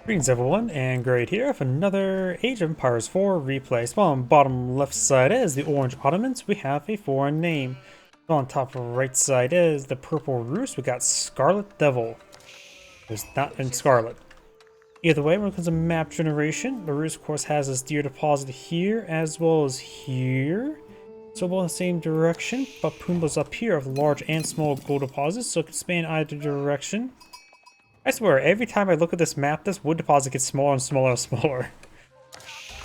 Greetings everyone, and Great here with another Age of Empires 4 replay. So on bottom left side is the orange Ottomans, we have a foreign name. So on top right side is the purple Rus, we got Scarlet Devil. It's not in Scarlet. Either way, when it comes to map generation, the Rus of course has this deer deposit here as well as here. So both in the same direction, but Pumbaa's up here of large and small gold deposits, so it can span either direction. I swear, every time I look at this map, this wood deposit gets smaller and smaller and smaller.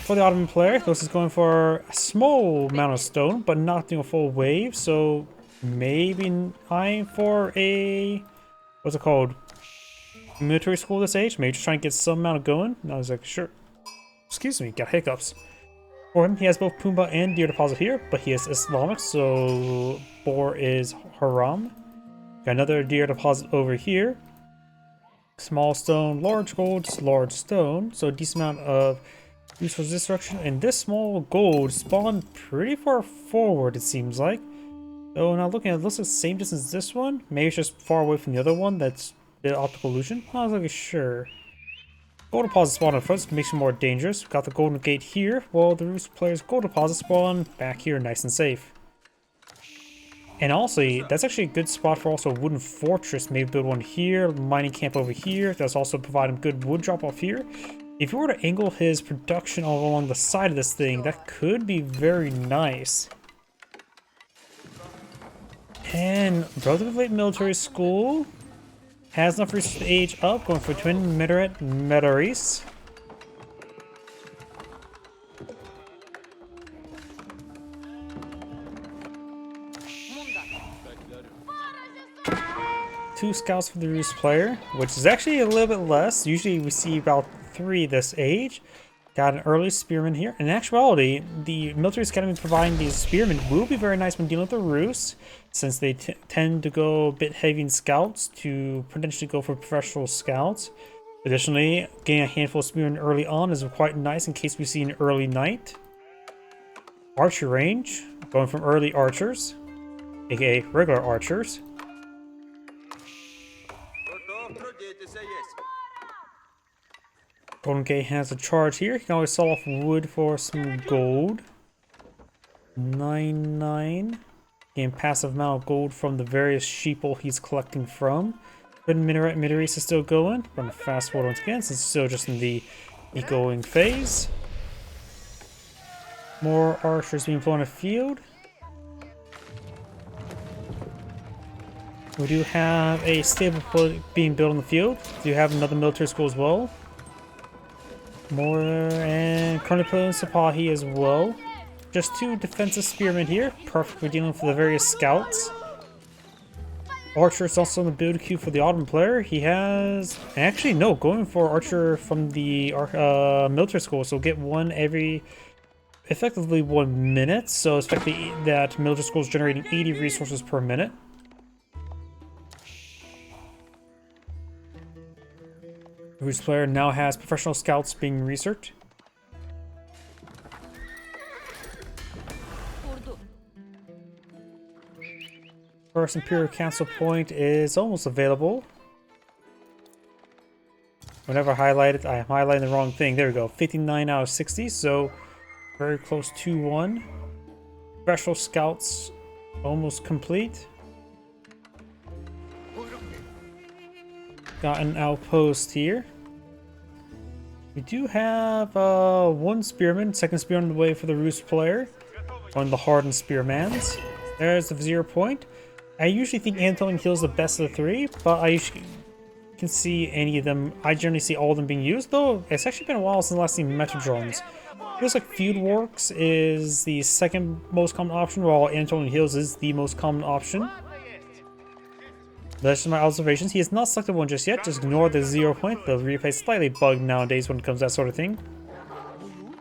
For the Ottoman player, this is going for a small amount of stone, but not doing a full wave, so maybe eyeing for a... what's it called? Military school this age? Maybe just trying to get some amount of going? And I was like, sure. Excuse me, got hiccups. For him, he has both Pumbaa and deer deposit here, but he is Islamic, so Boar is Haram. Got another deer deposit over here. Small stone, large gold, large stone, so a decent amount of use for this direction. And this small gold spawned pretty far forward, it seems like. So now looking at it, looks like the same distance as this one. Maybe it's just far away from the other one that's the optical illusion. I was like, sure. Gold deposit spawn in front makes it more dangerous. Got the golden gate here, while the Rus player's gold deposit spawn back here, nice and safe. And also, that's actually a good spot for also a wooden fortress. Maybe build one here, mining camp over here. That's also provide him good wood drop off here. If you were to angle his production all along the side of this thing, that could be very nice. And relatively late military school. Has enough research to age up, going for twin Minaret Medaris. Two scouts for the Rus player, which is actually a little bit less. Usually we see about 3 this age. Got an early spearman here. In actuality, the military academy providing these spearmen will be very nice when dealing with the Rus, since they tend to go a bit heavy in scouts to potentially go for professional scouts. Additionally, getting a handful of spearmen early on is quite nice in case we see an early knight. Archer range, going from early archers, aka regular archers. Golden Gate has a charge here. He can always sell off wood for some gold. 9-9. Gain passive amount of gold from the various sheeple he's collecting from. Twin Minaret Midaris is still going. We're going to fast forward once again since it's still just in the ecoing phase. More archers being flown in the field. We do have a stable being built in the field. We do have another military school as well. More and Chronople and Sipahi as well. Just 2 defensive spearmen here. Perfect for dealing with the various scouts. Archer is also in the build queue for the Ottoman player. He has... actually, no, going for Archer from the military school. So get one every... effectively 1 minute. So effectively that military school is generating 80 resources per minute. Whose player now has professional scouts being researched. First Imperial Council point is almost available. Whenever I highlight it, I'm highlighting the wrong thing. There we go. 59 out of 60, so very close to 1. Special scouts almost complete. Got an outpost here. We do have 1 spearman, second spearman on the way for the Rus player. One of the hardened spearmans. There's the 0 point. I usually think Anatolian Hill is the best of the 3, but I usually can see any of them. I generally see all of them being used, though it's actually been a while since the last seen Metrodromes. Feels like Feud Works is the second most common option, while Anatolian Hills is the most common option. That's just my observations. He has not selected one just yet. Just ignore the 0 point. The replay is slightly bugged nowadays when it comes to that sort of thing.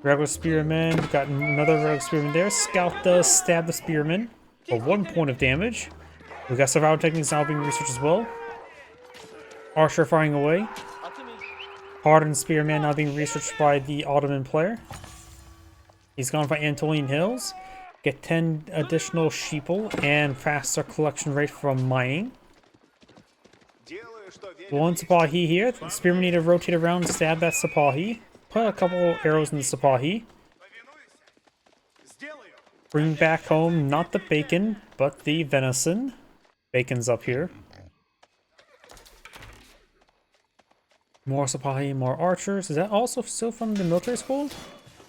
Regular spearman. Got another regular spearman there. Scout does stab the spearman for 1 point of damage. We got survival techniques now being researched as well. Archer firing away. Hardened spearman now being researched by the Ottoman player. He's gone for Anatolian Hills. Get 10 additional sheeple and faster collection rate from mining. One Sapahi here. The spearman need to rotate around and stab that Sapahi. Put a couple arrows in the Sapahi. Bring back home not the bacon, but the venison. Bacon's up here. More Sapahi, more archers. Is that also still from the military school?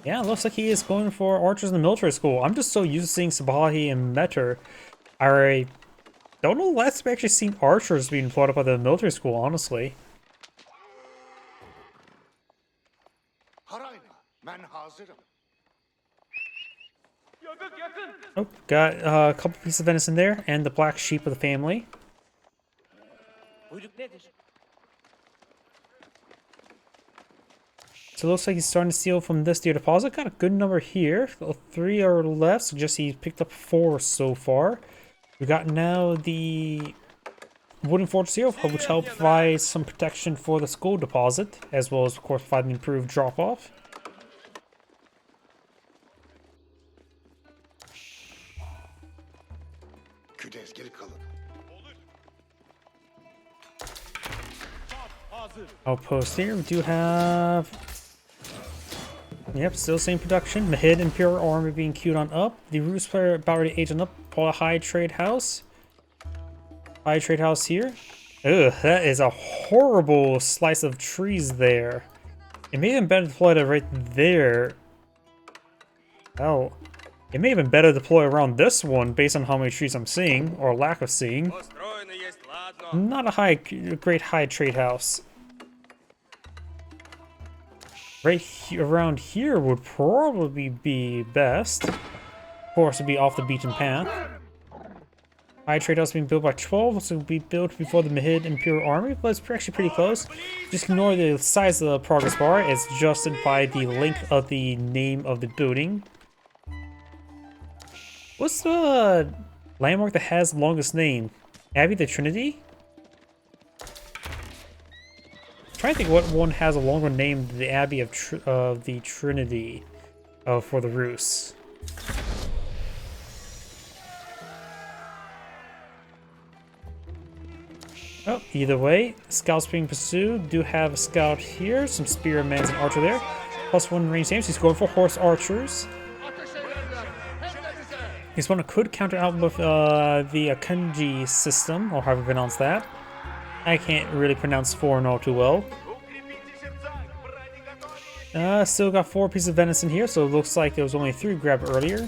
Yeah, it looks like he is going for archers in the military school. I'm just so used to seeing Sapahi and Metter. I don't know last time I've actually seen archers being fought up by the military school, honestly. Oh, got a couple pieces of venison there, and the black sheep of the family. So it looks like he's starting to steal from this deer deposit. Got a good number here. 3 are left, suggests he's picked up 4 so far. We got now the wooden fortress here, which helps provide some protection for the school deposit, as well as, of course, provide an improved drop-off. Outpost here, we do have... Yep, still same production. Mahid Imperial Army being queued on up. The Roost player about ready to age on up. Pull a high trade house. High trade house here. Ugh, that is a horrible slice of trees there. It may have been better to deploy that right there. Oh. It may have been better to deploy around this one based on how many trees I'm seeing, or lack of seeing. Not a great high trade house. Right around here would probably be best. Of course, it'd be off the beaten path. High trade house being built by 12, so it'll be built before the Mahid Imperial Army, but it's actually pretty close. Just ignore the size of the progress bar, it's adjusted by the length of the name of the building. What's the landmark that has the longest name? Abbey the Trinity? I'm trying to think what one has a longer name than the Abbey of the Trinity for the Rus. Oh, either way, scouts being pursued. Do have a scout here, some spearmen and archer there. +1 range damage. He's going for horse archers. This one could counter out with the Akunji system, or however you pronounce that. I can't really pronounce foreign all too well. Still got 4 pieces of venison here, so it looks like there was only 3 grabbed earlier.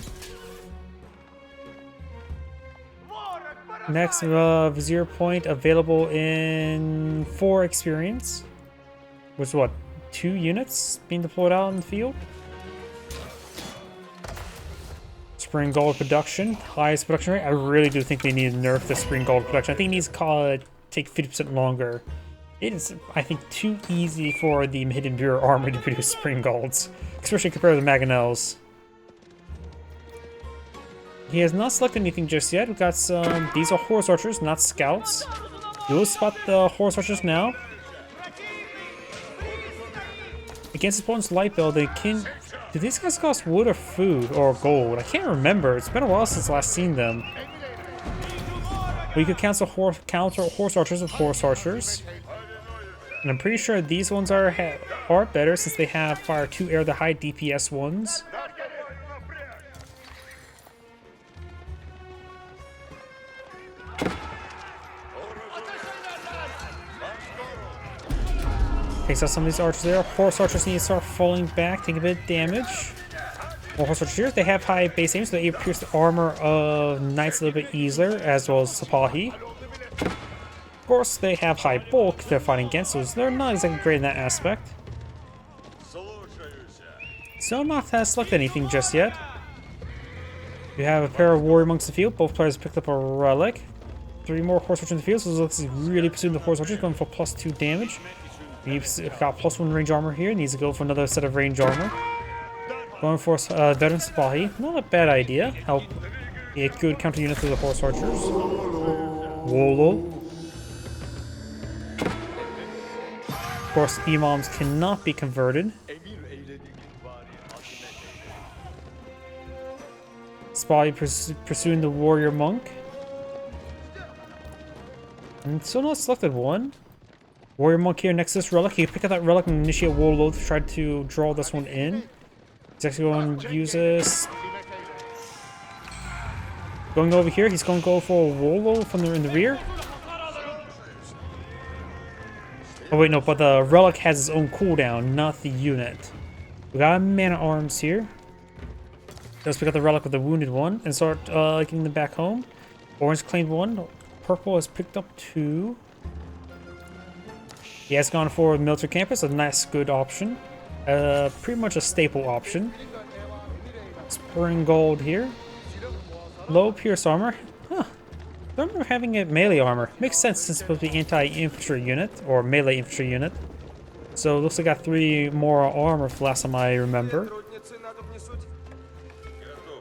Next, Vizier Point available in 4 experience. Which is what, 2 units being deployed out in the field? Spring gold production, highest production rate. I really do think they need to nerf the spring gold production. I think it needs to take 50% longer. It is, I think, too easy for the Hidden Bureau army to produce spring golds, especially compared to the Mangonels. He has not selected anything just yet. We've got some. These are horse archers, not scouts. You'll spot the horse archers now. Against his opponent's light bill, they can. Do these guys cost wood or food or gold? I can't remember. It's been a while since last seen them. We could counter horse archers with horse archers. And I'm pretty sure these ones are better since they have fire 2 air, the high DPS ones. Takes out some of these archers there. Horse archers need to start falling back, take a bit of damage. More horse archers here. They have high base aim, so they pierce the armor of knights a little bit easier, as well as Sapahi. Of course, they have high bulk they're fighting against, so they're not exactly great in that aspect. So I'm not select anything just yet. We have a pair of warrior monks in the field. Both players picked up a relic. 3 more horse archers in the field, so it looks like he's really pursuing the horse archers, going for +2 damage. He's got +1 range armor here. Needs to go for another set of range armor. Going for veteran Sapahi. Not a bad idea. Help a good counter unit to the horse archers. Wolo. Of course, imams cannot be converted. Sapahi pursuing the warrior monk. And still not selected one. Warrior Monk here next to this relic. He can pick up that relic and initiate Warlord to try to draw this one in. He's actually going to use this. Going over here, he's going to go for a Warlord from in the rear. Oh wait, no, but the relic has its own cooldown, not the unit. We got Man at Arms here. Let's pick up the relic with the wounded one and start getting them back home. Orange claimed 1. Purple has picked up 2. He has gone for military campus, a nice, good option. Pretty much a staple option. Spring gold here. Low pierce armor. Huh. I remember having a melee armor. Makes sense since it's supposed to be anti-infantry unit, or melee infantry unit. So it looks like I got 3 more armor for last time I remember.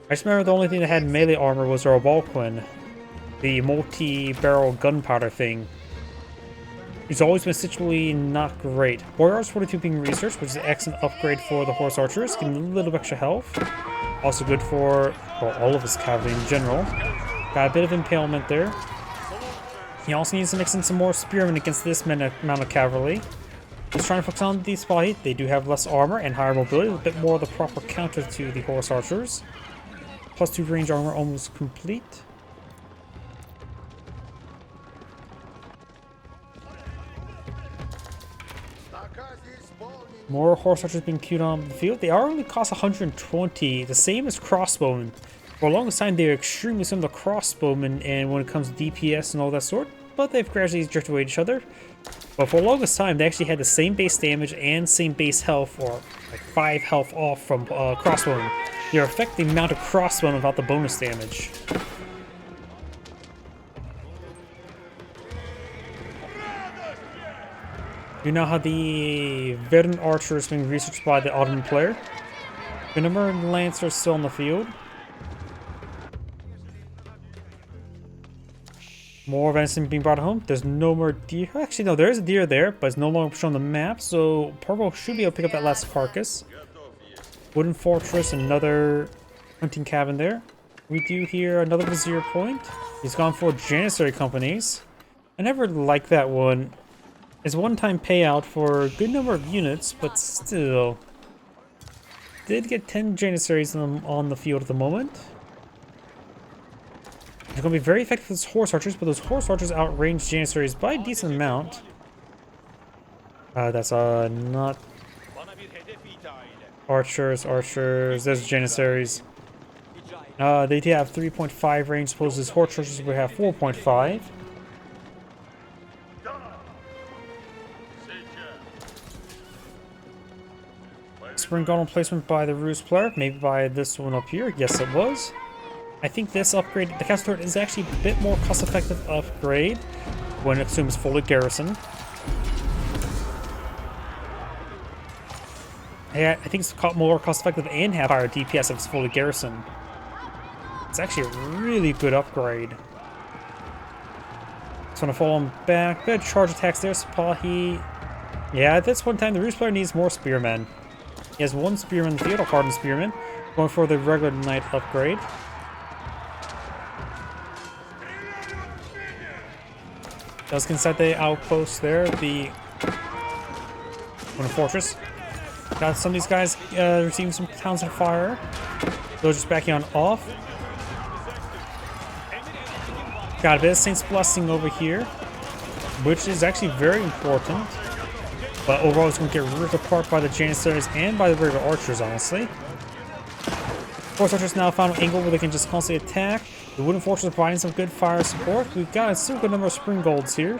I just remember the only thing that had melee armor was our Balquin. The multi-barrel gunpowder thing. He's always been situationally not great. Warrior Arts 42 being researched, which is an excellent upgrade for the horse archers, getting a little extra health. Also good for, well, all of his cavalry in general. Got a bit of impalement there. He also needs to mix in some more spearmen against this amount of cavalry. He's trying to focus on the spy. They do have less armor and higher mobility, a bit more of the proper counter to the horse archers. Plus 2 range armor almost complete. More horse archers being queued on the field. They are only cost 120, the same as crossbowmen. For a long time, they are extremely similar to crossbowmen, and when it comes to DPS and all that sort, but they've gradually drifted away from each other. But for the longest time, they actually had the same base damage and same base health, or like 5 health off from crossbowmen. They affect the amount of crossbowmen without the bonus damage. You now have the veteran archers being researched by the Ottoman player. The number of lancers still in the field. More venison being brought home. There's no more deer. Actually, no, there is a deer there, but it's no longer shown on the map. So Purple should be able to pick up that last carcass. Wooden fortress, another hunting cabin there. We do hear another vizier point. He's gone for Janissary companies. I never liked that one. It's a one-time payout for a good number of units, but still. Did get 10 Janissaries on the field at the moment. They're going to be very effective as horse archers, but those horse archers outrange Janissaries by a decent amount. That's not archers, there's Janissaries. They do have 3.5 range, opposed to horse archers we have 4.5. Spring Golem placement by the Ruse player, maybe by this one up here. Yes, it was. I think this upgrade, the castle turret, is actually a bit more cost-effective upgrade when it assumes fully garrisoned. Yeah, I think it's more cost-effective and have higher DPS if it's fully garrisoned. It's actually a really good upgrade. Just want to fall him back. Bit of charge attacks there, Sipahi. Yeah, at this one time, the Ruse player needs more spearmen. He has 1 spearman in the field, a hardened spearman, going for the regular knight upgrade. Does get inside the outpost there, the fortress. Got some of these guys receiving some pounds of fire. Those just backing on off. Got a bit of Saint's Blessing over here, which is actually very important. But overall, it's going to get ripped apart by the Janissaries and by the regular archers, honestly. Horse archers now found an angle where they can just constantly attack. The wooden fortress providing some good fire support. We've got a still good number of spring golds here.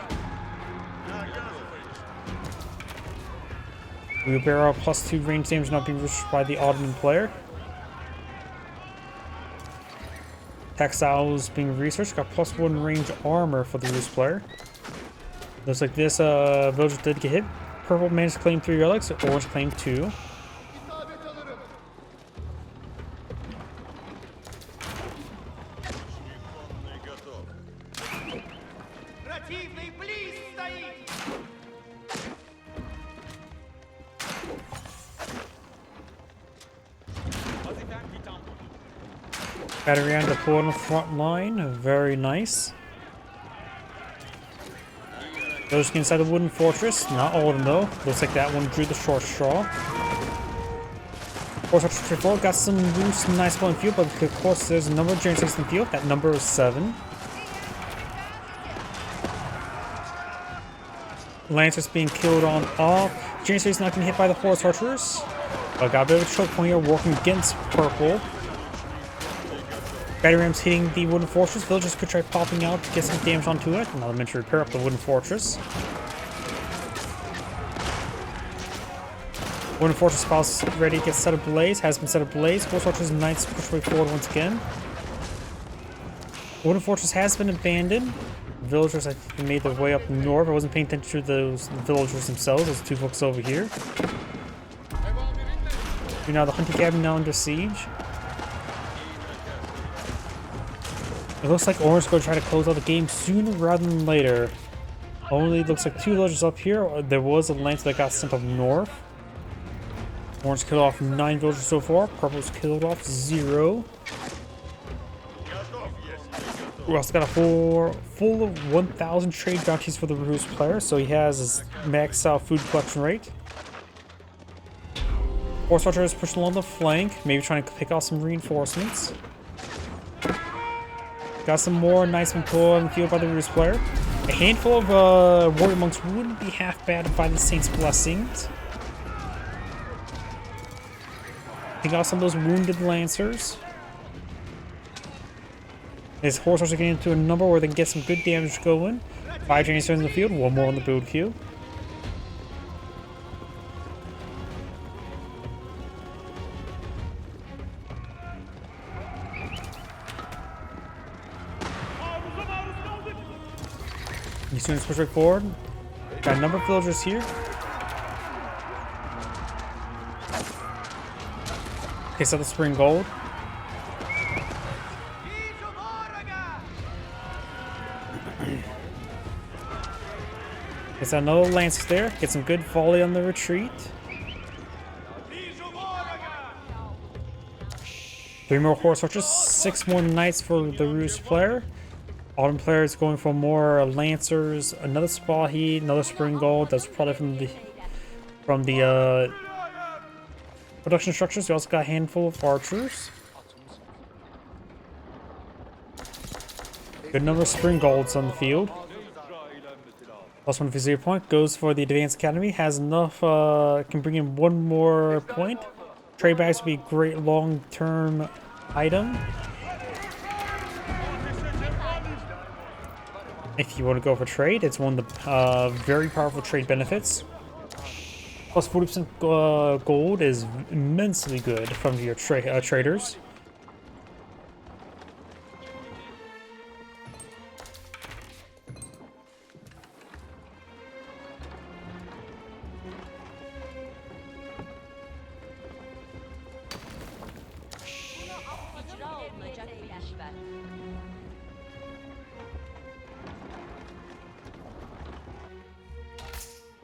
Wheelbarrow plus 2 range damage not being reached by the Ottoman player. Textiles being researched. Got plus 1 range armor for the Ruse player. Looks like this villager did get hit. Purple managed to claim 3 relics, orange claimed 2. Battery on deployed on the front line, very nice. Those get inside the wooden fortress. Not all of them though. Looks like that one drew the short straw. Horse Archer 34 got some loose, nice one in field, but of course there's a number of generators in the field. That number is 7. Lancers being killed on off. Generators not getting hit by the Horse Archers. Got a bit of a choke point here, working against purple. Battery rams hitting the wooden fortress. Villagers could try popping out to get some damage onto it. Another meant to repair up the wooden fortress. Wooden fortress spouse ready to get set ablaze. Has been set ablaze. Horse Archers and Knights push way forward once again. Wooden fortress has been abandoned. Villagers, I think, made their way up north. I wasn't paying attention to those villagers themselves. Those 2 folks over here. You're now the hunting cabin now under siege. It looks like Orange is going to try to close out the game sooner rather than later. Only looks like 2 villagers up here. There was a lance that got sent up north. Orange killed off 9 villagers so far. Purple's killed off 0. We also got a full of 1,000 trade bounties for the Ruse player, so he has his maxed out food collection rate. Horse Archer is pushing along the flank, maybe trying to pick off some reinforcements. Got some more nice and pull in the field by the Ruse player. A handful of warrior monks wouldn't be half bad by the Saints' blessings. Pick off some of those wounded lancers. His Horse Archers are getting into a number where they can get some good damage going. 5 Janissers in the field, 1 more on the build queue. You students push right forward. Got a number of villagers here. Okay, so the spring gold. There's another lance there. Get some good volley on the retreat. 3 more Horse Archers, 6 more Knights for the Ruse player. Autumn player is going for more Lancers, another Spahi, another Spring Gold. That's probably from the production structures. We also got a handful of Archers. Good number of Spring Golds on the field. Plus 1 Vizier point goes for the Advanced Academy. Has enough, can bring in 1 more point. Trade bags would be a great long-term item. If you want to go for trade, it's one of the very powerful trade benefits. Plus 40% gold is immensely good from your traders.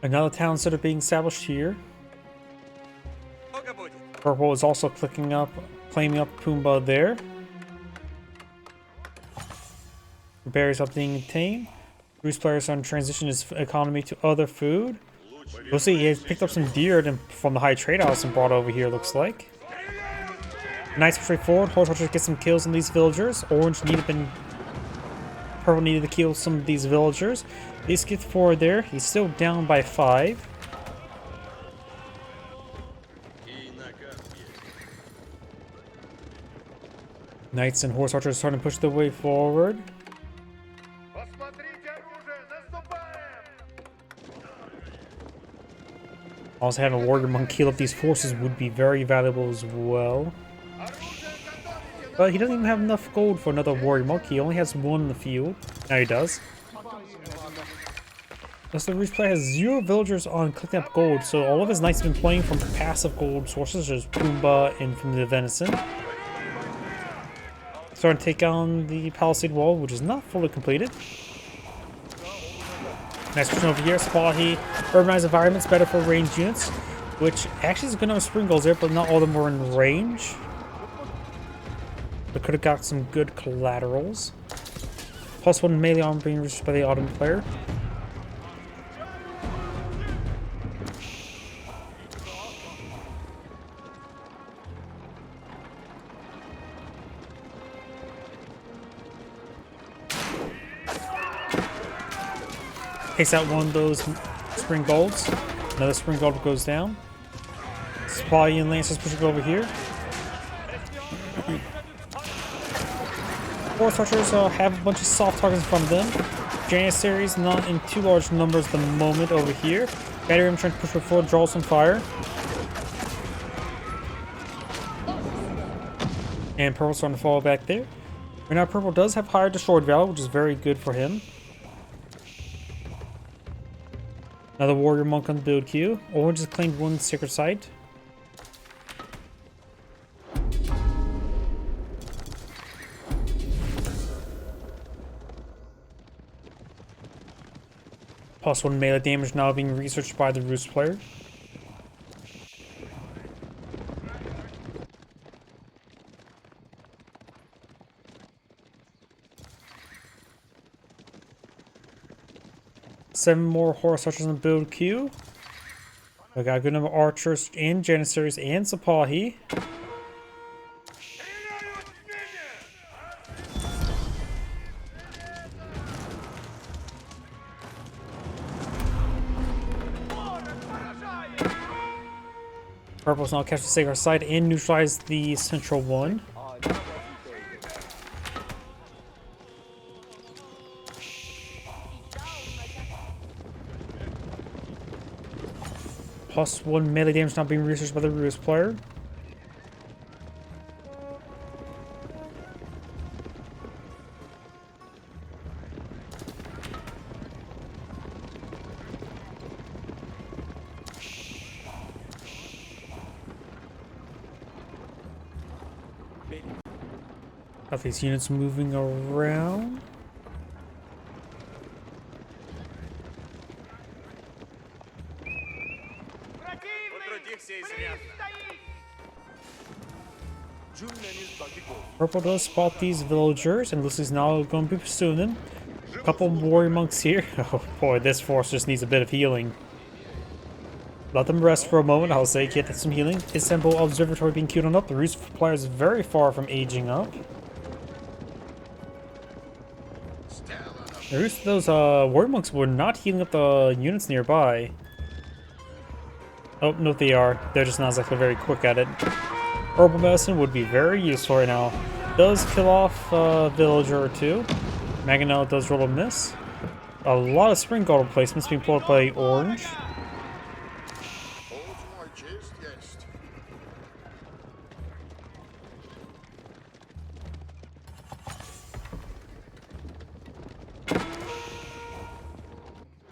Another town sort of being established here. Purple is also claiming up Pumbaa there. Berries up being tamed. Ruse players on transition his economy to other food. We'll see, he has picked up some deer from the high trade house and brought over here, looks like. Nice straightforward. Horse Archers get some kills on these villagers. Purple needed to kill some of these villagers. He skipped forward there. He's still down by 5. Knights and Horse Archers starting to push their way forward. Also having a warrior monk kill up these forces would be very valuable as well. But he doesn't even have enough gold for another warrior monk. He only has 1 in the field. Now he does. Thus the Ruse player has 0 villagers on collecting up gold, so all of his knights have been playing from passive gold sources, such as Pumbaa and from the venison. Starting to take on the palisade wall, which is not fully completed. Nice question over here. Spahi. Urbanized environments better for ranged units, which actually is a good number of spring goals there, but not all of them were in range. But could have got some good collaterals. Plus 1 melee armor being reached by the Ottoman player. Takes out one of those spring golds. Another spring gold goes down. Supply and Lancers pushing over here. Force archers have a bunch of soft targets in front of them. Janissaries not in too large numbers at the moment over here. Battery trying to push forward, draw some fire. And Purple's starting to fall back there. Right now Purple does have higher destroyed value, which is very good for him. Another warrior monk on the build queue. Orange has claimed one sacred site. +1 melee damage now being researched by the Roost player. Seven more horse archers in the build queue. We got a good number of archers and janissaries and Sipahi. Purple's now captured the sacred site and neutralize the central one. +1 melee damage not being researched by the Roost player. Got these units moving around. Purple does spot these villagers, and looks like he's now going to be pursuing them. A couple warrior monks here. Oh boy, this force just needs a bit of healing. Let them rest for a moment, I'll say, get some healing. Istanbul Observatory being queued on up. The Roost player is very far from aging up. The Roost, those warrior monks were not healing up the units nearby. Oh, no, they are. They're just not exactly very quick at it. Herbal medicine would be very useful right now. Does kill off a villager or two. Mangonel does roll a miss. A lot of spring gold replacements being pulled by Orange.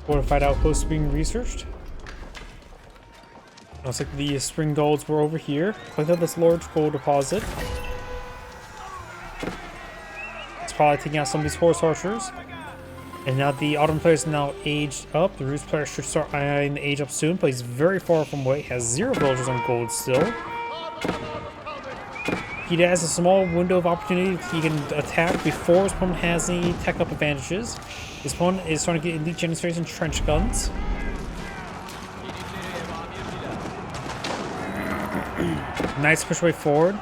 Fortified outposts being researched. Looks like the spring golds were over here. Click out this large gold deposit. It's probably taking out some of these horse archers. And now the Ottoman player is now aged up. The Roost player should start eyeing the age up soon, but he's very far from away. Has 0 villagers on gold still. He has a small window of opportunity he can attack before his opponent has any tech up advantages. His opponent is trying to get elite janissaries and trench guns. Nice push way forward.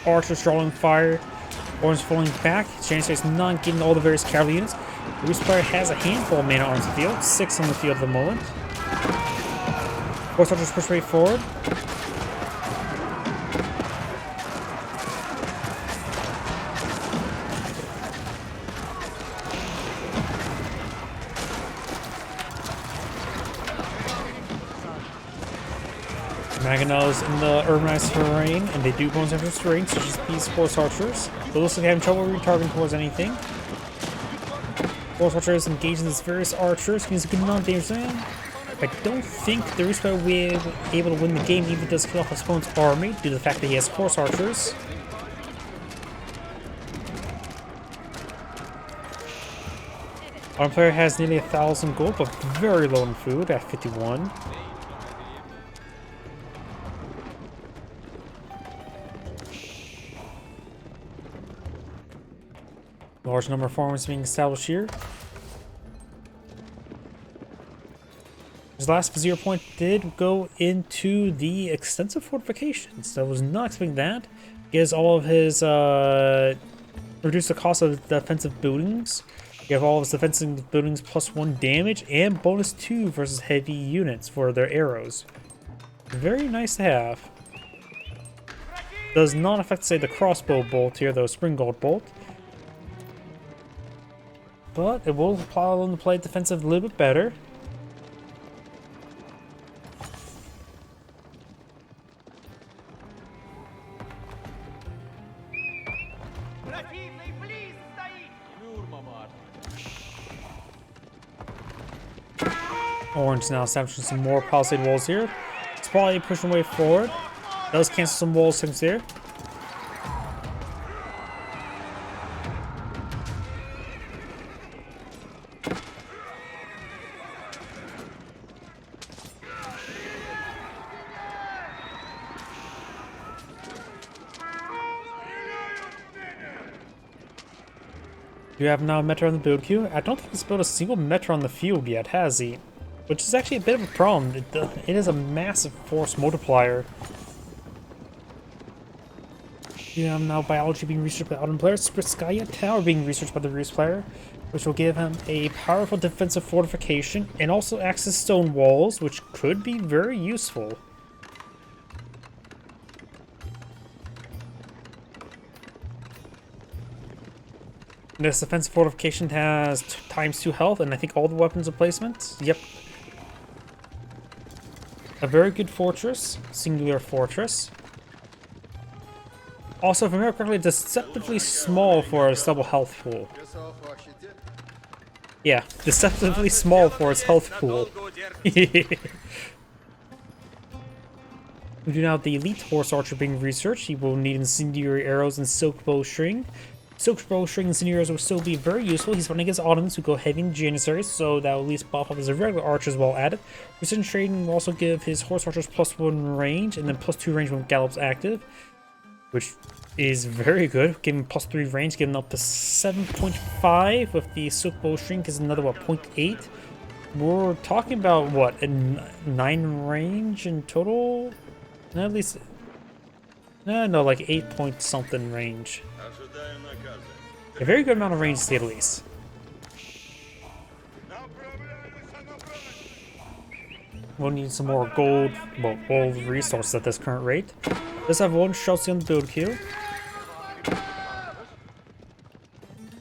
Archers drawing fire. Orange falling back. Janissaries not getting all the various cavalry units. The Roost player has a handful of mana on the field. 6 on the field at the moment. Horse archers push way forward. Mangonels in the urbanized terrain, and they do bonus after terrain, such as these horse archers. They looks like having trouble retargeting towards anything. Horse archers engaging these various archers, means a good amount of damage to them. I don't think the Roost player will be able to win the game, even if it does kill off his opponent's army, due to the fact that he has horse archers. Our player has nearly 1,000 gold, but very low in food at 51. Large number of farmers being established here. His last 0 point did go into the extensive fortifications. I was not expecting that. He has all of his reduce the cost of defensive buildings. You have all of his defensive buildings +1 damage and -2 versus heavy units for their arrows. Very nice to have. Does not affect, say, the crossbow bolt here, though, springboard bolt. But it will allow them to play defensive a little bit better. Orange now establishing some more palisade walls here. It's probably pushing way forward. Does cancel some wall since here. You have now a Metro on the build queue. I don't think he's built a single Metro on the field yet, has he? Which is actually a bit of a problem. It is a massive force multiplier. You have now biology being researched by the Ottoman player, Spritskaya Tower being researched by the Rus player, which will give him a powerful defensive fortification and also access stone walls, which could be very useful. This defensive fortification has ×2 health, and I think all the weapons replacements. Yep. A very good fortress, singular fortress. Also, if I remember correctly, deceptively small for a double health pool. Yeah, deceptively small for its health pool. We do now have the elite horse archer being researched. He will need incendiary arrows and silk bowstring. Silk bowstring and incendiary arrows will still be very useful. He's running against Ottomans who go heavy in Janissaries, so that will at least buff up his regular archers while at it. Precision trading will also give his horse archers +1 range and then +2 range when Gallop's active, which is very good. Giving +3 range, giving up to 7.5 with the silk bowstring is another, what, 0.8? We're talking about, what, a 9 range in total? At least, no, like 8 point something range. A very good amount of range to say the least. We'll need some more gold, well, gold resources at this current rate. Let's have one Chelsea on the build queue.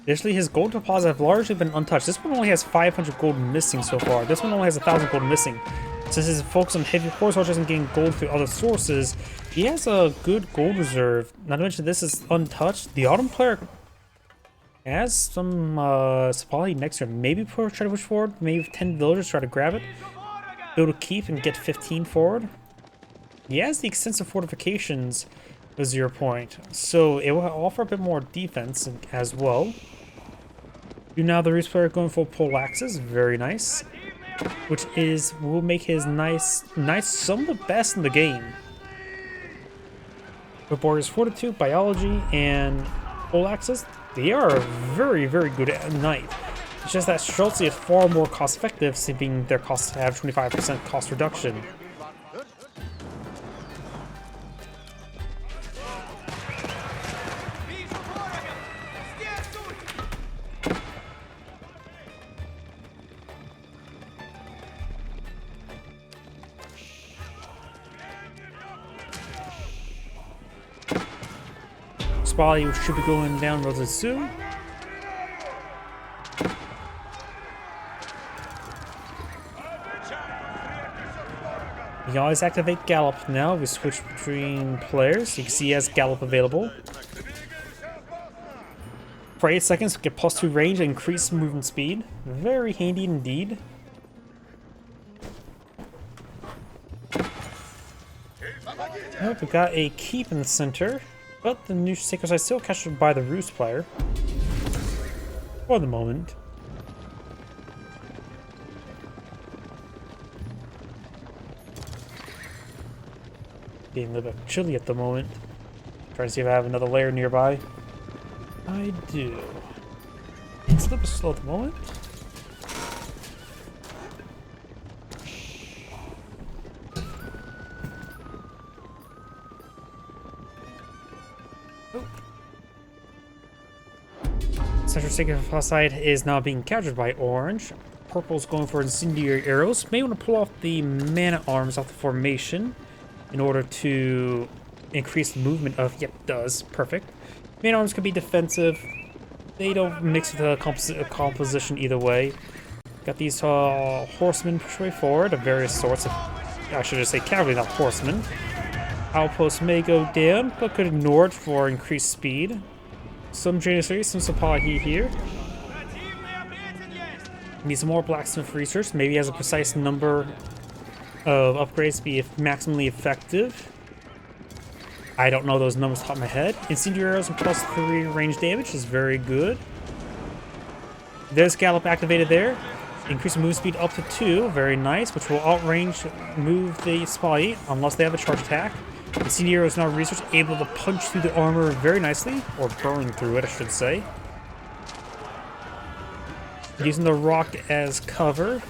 Additionally, his gold deposits have largely been untouched. This one only has 500 gold missing so far. This one only has 1,000 gold missing. Since his focus on heavy horse archers and getting gold through other sources, he has a good gold reserve. Not to mention this is untouched. The Ottoman player has some supply next turn. Maybe try to push forward. Maybe 10 villagers try to grab it. Build a keep and get 15 forward. He has the extensive fortifications with 0 point, so it will offer a bit more defense as well. You now the Rus player going for pole axes, very nice. Which will make his nice some of the best in the game. With Warriors Fortitude, Biology, and pole axes, they are very, very good at night. It's just that Schultz is far more cost effective, seeing their costs have 25% cost reduction. Spally should be going down relatively soon. You can always activate Gallop now. We switch between players. You can see he has Gallop available. For 8 seconds, get +2 range and increase movement speed. Very handy indeed. Oh, we got a keep in the center. But the new Sacred Site still captured by the Rus player. For the moment. Being a little bit chilly at the moment. Trying to see if I have another layer nearby. I do. It's a little bit slow at the moment. Central Sacred side is now being captured by orange. Purple's going for incendiary arrows. May want to pull off the man-at-arms off the formation in order to increase movement of... Yep, does. Perfect. Man-at-arms could be defensive. They don't mix with the composition either way. Got these horsemen push way forward of various sorts of... I should just say cavalry, not horsemen. Outposts may go down, but could ignore it for increased speed. Some Janissaries, some Sapahi here. Need some more blacksmith research. Maybe has a precise number of upgrades to be maximally effective. I don't know those numbers top of my head. Incendiary arrows and +3 range damage is very good. There's Gallop activated there. Increase move speed up to 2. Very nice, which will outrange move the Spy unless they have a charge attack. Incendiary arrow is now research, able to punch through the armor very nicely, or burn through it, I should say. Using the rock as cover.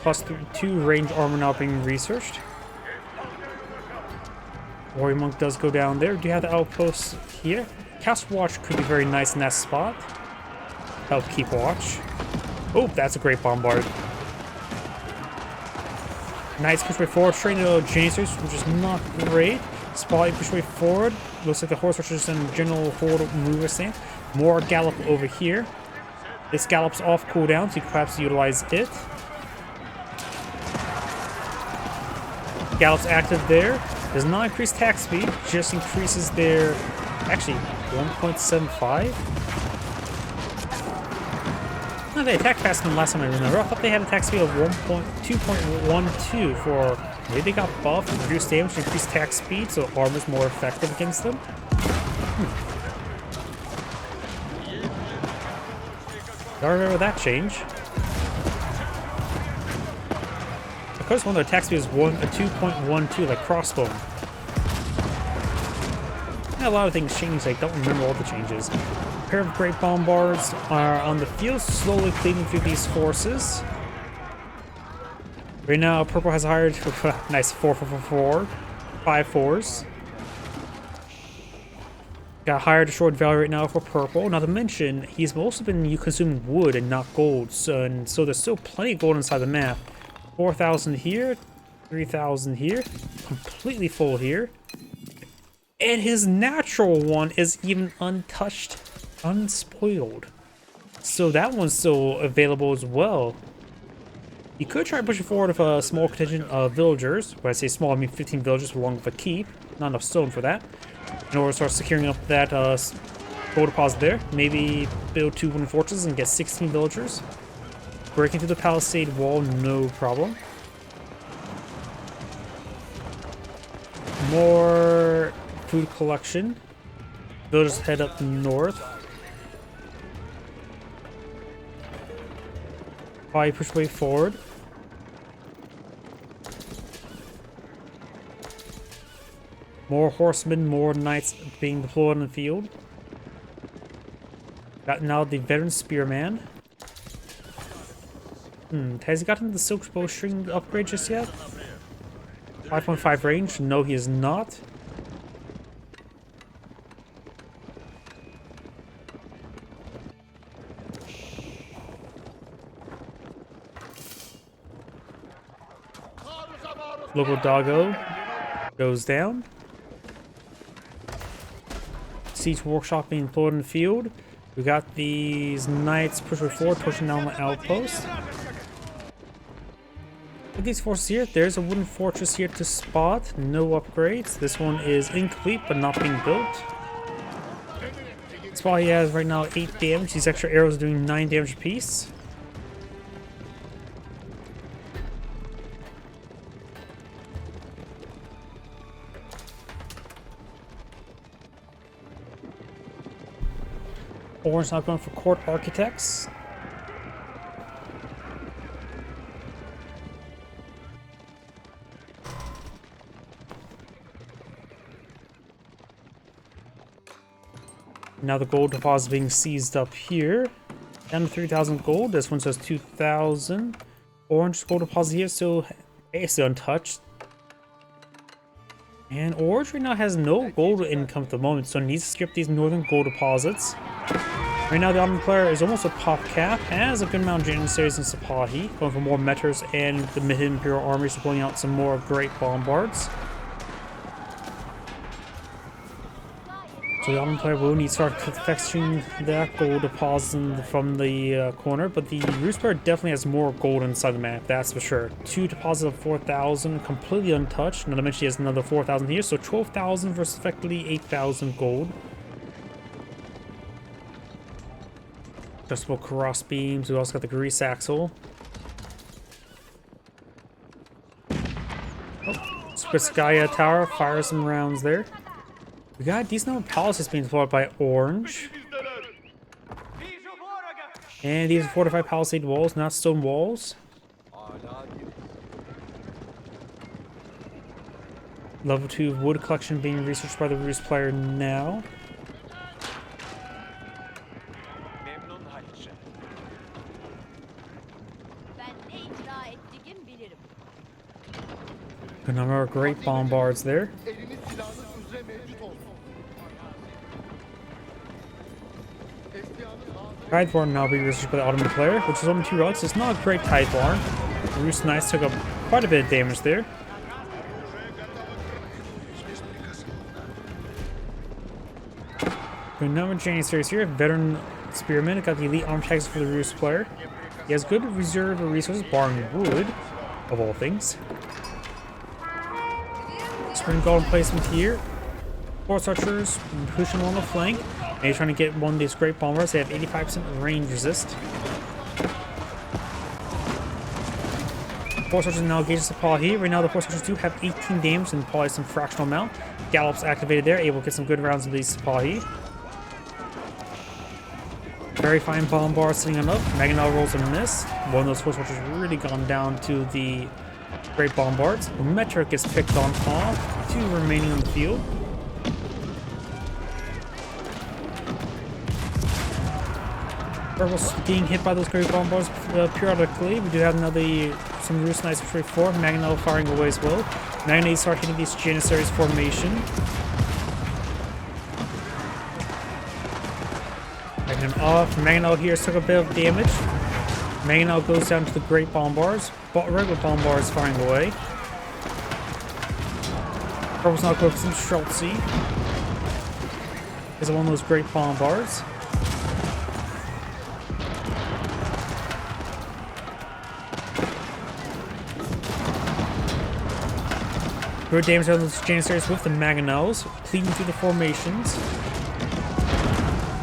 +2 range armor now being researched. Warrior Monk does go down there. Do you have the outposts here? Cast Watch could be very nice in that spot. Help keep watch. Oh, that's a great bombard. Knights push way forward, straight into Janissaries, which is not great. Spotlight push way forward. Looks like the horse archers in general horde mover stand. More gallop over here. This gallop's off cooldown, so you can perhaps utilize it. Gallop's active there. Does not increase attack speed, just increases their... Actually, 1.75? No, they attack faster than last time I remember. I thought they had attack speed of 2.12 for... Maybe they got buffed, reduced damage, increased attack speed, so armor's more effective against them. I don't remember that change. Of course, one of the attack speed is 2.12, like crossbow. A lot of things change, I don't remember all the changes. A pair of great bombards are on the field, slowly cleaving through these forces. Right now, purple has hired nice 4 5 4s. Got hired a short value right now for purple. Not to mention, he's also been consuming wood and not gold, so there's still plenty of gold inside the map. 4,000 here, 3,000 here, completely full here. And his natural one is even untouched, unspoiled. So that one's still available as well. You could try pushing forward with a small contingent of villagers. When I say small, I mean 15 villagers along with a keep. Not enough stone for that. In order to start securing up that gold deposit there. Maybe build 2 wooden fortresses and get 16 villagers. Breaking through the palisade wall, no problem. More food collection. Villagers head up north. Probably push way forward. More horsemen, more knights being deployed on the field. Got now the veteran spearman. Has he gotten the silk bowstring upgrade just yet? 5.5 range? No, he is not. Local doggo goes down. Siege workshop being deployed in the field. We got these knights pushing forward, pushing down the outpost. With these forces here, there's a wooden fortress here to spot. No upgrades. This one is incomplete but not being built. Spot he has right now 8 damage. These extra arrows are doing 9 damage apiece. Orange not going for court architects. Now the gold deposit being seized up here. Down to 3,000 gold. This one says 2,000. Orange gold deposit here still basically untouched. And Orange right now has no gold income at the moment, so it needs to skip these northern gold deposits. Right now the Ottoman player is almost a pop cap, has a good amount of Janissaries and Sipahi, going for more Meters and the mid-Imperial armies, pulling out some more great bombards. So the Ottoman player will need to start fetching that gold deposit from the corner, but the Rus player definitely has more gold inside the map, that's for sure. 2 deposits of 4,000, completely untouched. Not to mention he has another 4,000 here, so 12,000 versus effectively 8,000 gold. Adjustable cross beams, we also got the grease axle. Oh, Skaya Tower, fire some rounds there. We got a decent number of palaces being deployed by Orange. And these are fortified palisade walls, not stone walls. Level 2 wood collection being researched by the Rus player now. A number of great bombards there. Tide Barn now being researched by the Ottoman player, which is only 2 relics. It's not a great Tide Barn. Rus Knights took up quite a bit of damage there. A number of Janissaries here. Veteran Spearman got the elite arm tags for the Rus player. He has good reserve of resources, barring wood, of all things. Spring golden placement here. Force archers pushing along the flank. And he's trying to get one of these great bombers. They have 85% range resist. Force archers now engages the Sipahi. Right now the Force archers do have 18 damage and probably some fractional amount. Gallop's activated there, able to get some good rounds of these Sipahi. Very fine bombar sitting on up. Maganel rolls a miss. One of those Force archers really gone down to the great bombards. Metric gets picked on off. 2 remaining on the field. Purple's being hit by those great bombards periodically. We do have some Rus Knights for 4. Maganel firing away as well. Maganel start hitting these Janissaries formation. Him off. Maganel here took a bit of damage. Maganel goes down to the great bombards. Regular bombards firing away. Purple's now going for some Schultzy. Is one of those great bombards. Good damage on those Janissaries with the Maganels, cleaving through the formations.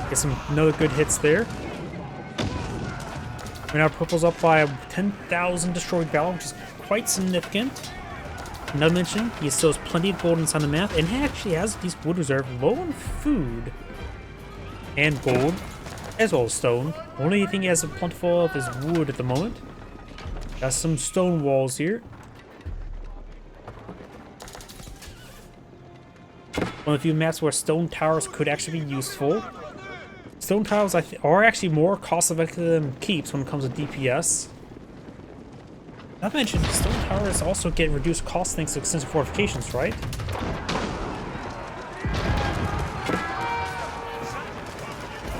Get some another good hits there. Right now Purple's up by 10,000 destroyed battle, which is quite significant. Not to mention, he still has plenty of gold inside the map, and he actually has these wood reserve low on food and gold, as well as stone. Only thing he has plentiful of is wood at the moment. Got some stone walls here. One of the few maps where stone towers could actually be useful. Stone towers are actually more cost-effective than keeps when it comes to DPS. Not to mention, stone towers also get reduced cost thanks to extensive fortifications, right?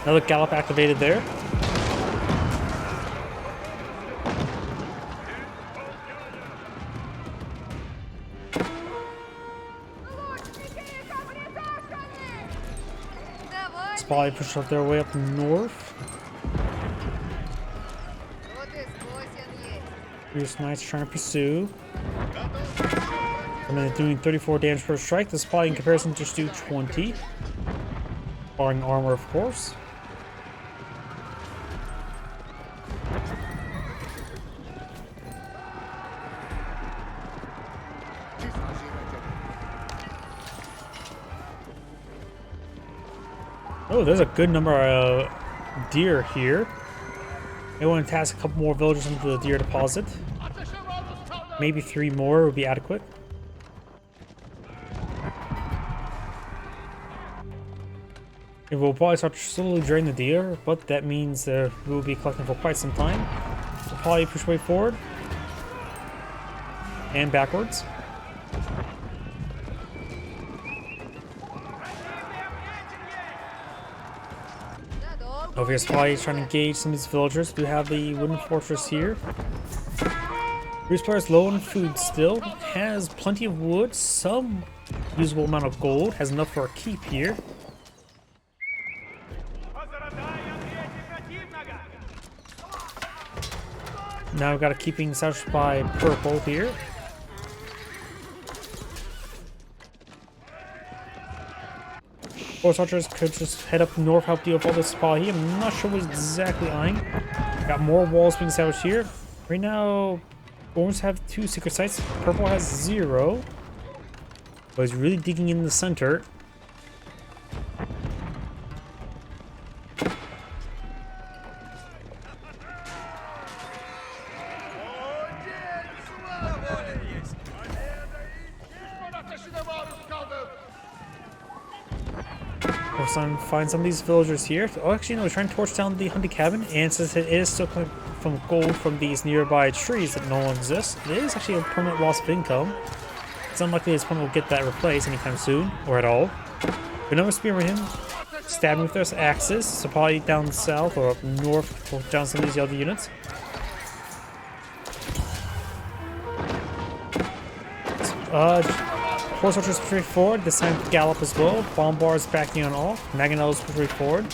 Another gallop activated there. Probably push up their way up north. Rus Knights trying to pursue. And then doing 34 damage per strike. This probably in comparison just do 20. Barring armor, of course. Oh, there's a good number of deer here. They want to task a couple more villagers into the deer deposit. Maybe 3 more would be adequate. It will probably start to slowly drain the deer, but that means we will be collecting for quite some time. So probably push way forward and backwards. Over here, Spy trying to engage some of these villagers. We do have the wooden fortress here. Bruce player is low on food still. Has plenty of wood, some usable amount of gold. Has enough for a keep here. Now we've got a keeping established by purple here. Force archers could just head up north, help deal with all this supply here. I'm not sure what he's exactly eyeing. Got more walls being established here. Right now, orange have 2 secret sites. Purple has 0. But he's really digging in the center. Find some of these villagers here. Oh, actually, no, we're trying to torch down the hunting cabin, and since it is still coming from gold from these nearby trees that no longer exist, it is actually a permanent loss of income. It's unlikely his opponent will get that replaced anytime soon, or at all. But no spearman him, stabbing with their axes, so probably down south or up north, torch down some of these other units. Horse archers push forward, this time gallop as well. Bombard's backing on off. Mangonels push forward.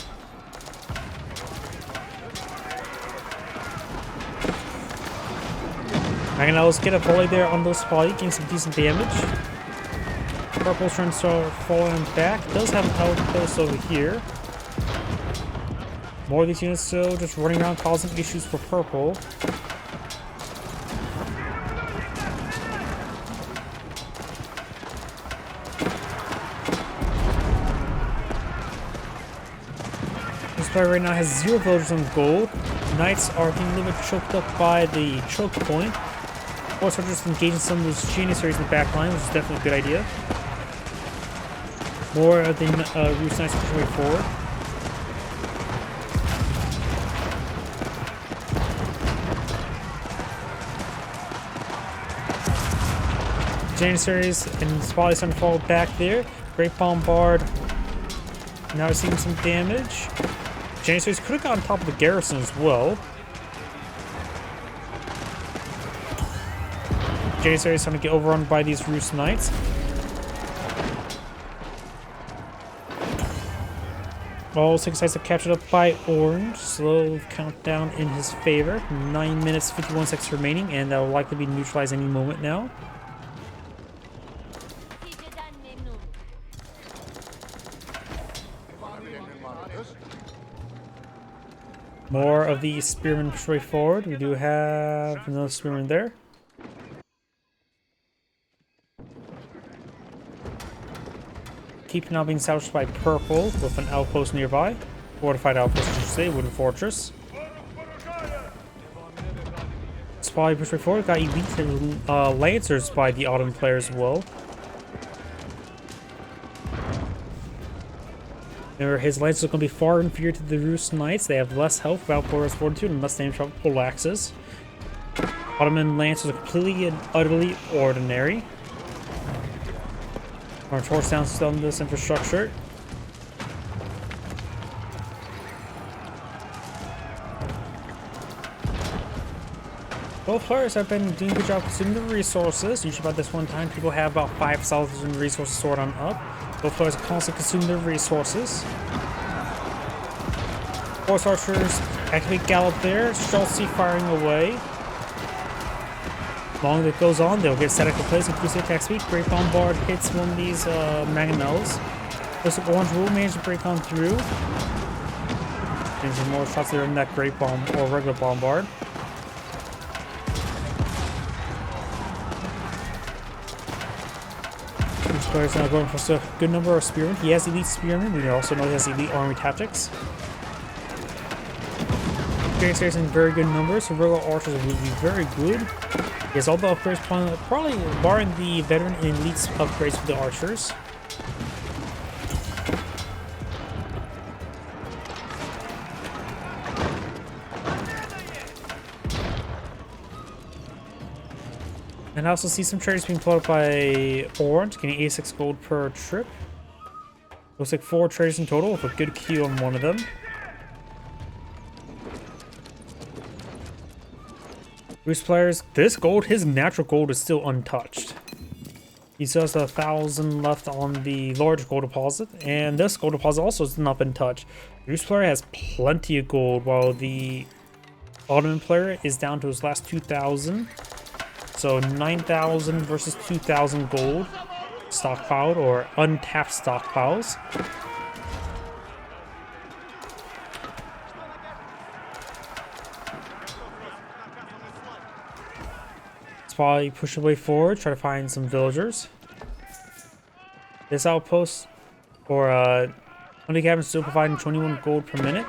Mangonels get a volley there on those spotty, getting some decent damage. Purple's trying to start falling back. Does have an outpost over here. More of these units still just running around causing issues for purple. Right now has 0 villagers on gold. Knights are getting a little bit choked up by the choke point. Horse archers engaging some of those Janissaries in the back line, which is definitely a good idea. More of the Roost Knights pushing way forward. Janissaries and Spotty starting to fall back there. Great Bombard. Now we're seeing some damage. Janissaries could have got on top of the garrison as well. Janissaries trying to get overrun by these Roost Knights. All 6 sites are captured up by Orange. Slow countdown in his favor. 9 minutes, 51 seconds remaining, and that will likely be neutralized any moment now. More of the spearmen push forward. We do have another spearman there. Keep now being established by purple with an outpost nearby. Fortified outpost, I should say, wooden fortress. Spy push forward. Got elite lancers by the Ottoman players as well. Remember, his lancers are going to be far inferior to the Roost Knights. They have less health, without Boris Fortitude, and less damage from pole axes. Ottoman lancers are completely and utterly ordinary. Our torch down still in this infrastructure. Both players have been doing a good job consuming the resources. Usually about this one time, people have about 5,000 resources stored on up. Both players are constantly consuming their resources. Horse archers activate gallop there. Schultzy firing away. Long as it goes on, they'll get static replaced, increase their attack speed. Great Bombard hits one of these mangonels. Looks like Orange will manage to break on through. And some more shots there in that Great Bomb or regular Bombard. This player's now going for a good number of spearmen. He has elite spearmen. We also know he has elite army tactics. Janissaries in very good numbers, so regular archers will be very good. He has all the upgrades, probably barring the veteran and elite upgrades for the archers. And I also see some traders being pulled up by Orange, getting 86 gold per trip. Looks like 4 traders in total with a good queue on one of them. Roost players, this gold, his natural gold is still untouched. He still has 1,000 left on the large gold deposit, and this gold deposit also has not been touched. Roost player has plenty of gold, while the Ottoman player is down to his last 2,000. So 9,000 versus 2,000 gold stockpiled, or untapped stockpiles. Probably push away forward, try to find some villagers. This outpost, or hunting cabin, still providing 21 gold per minute.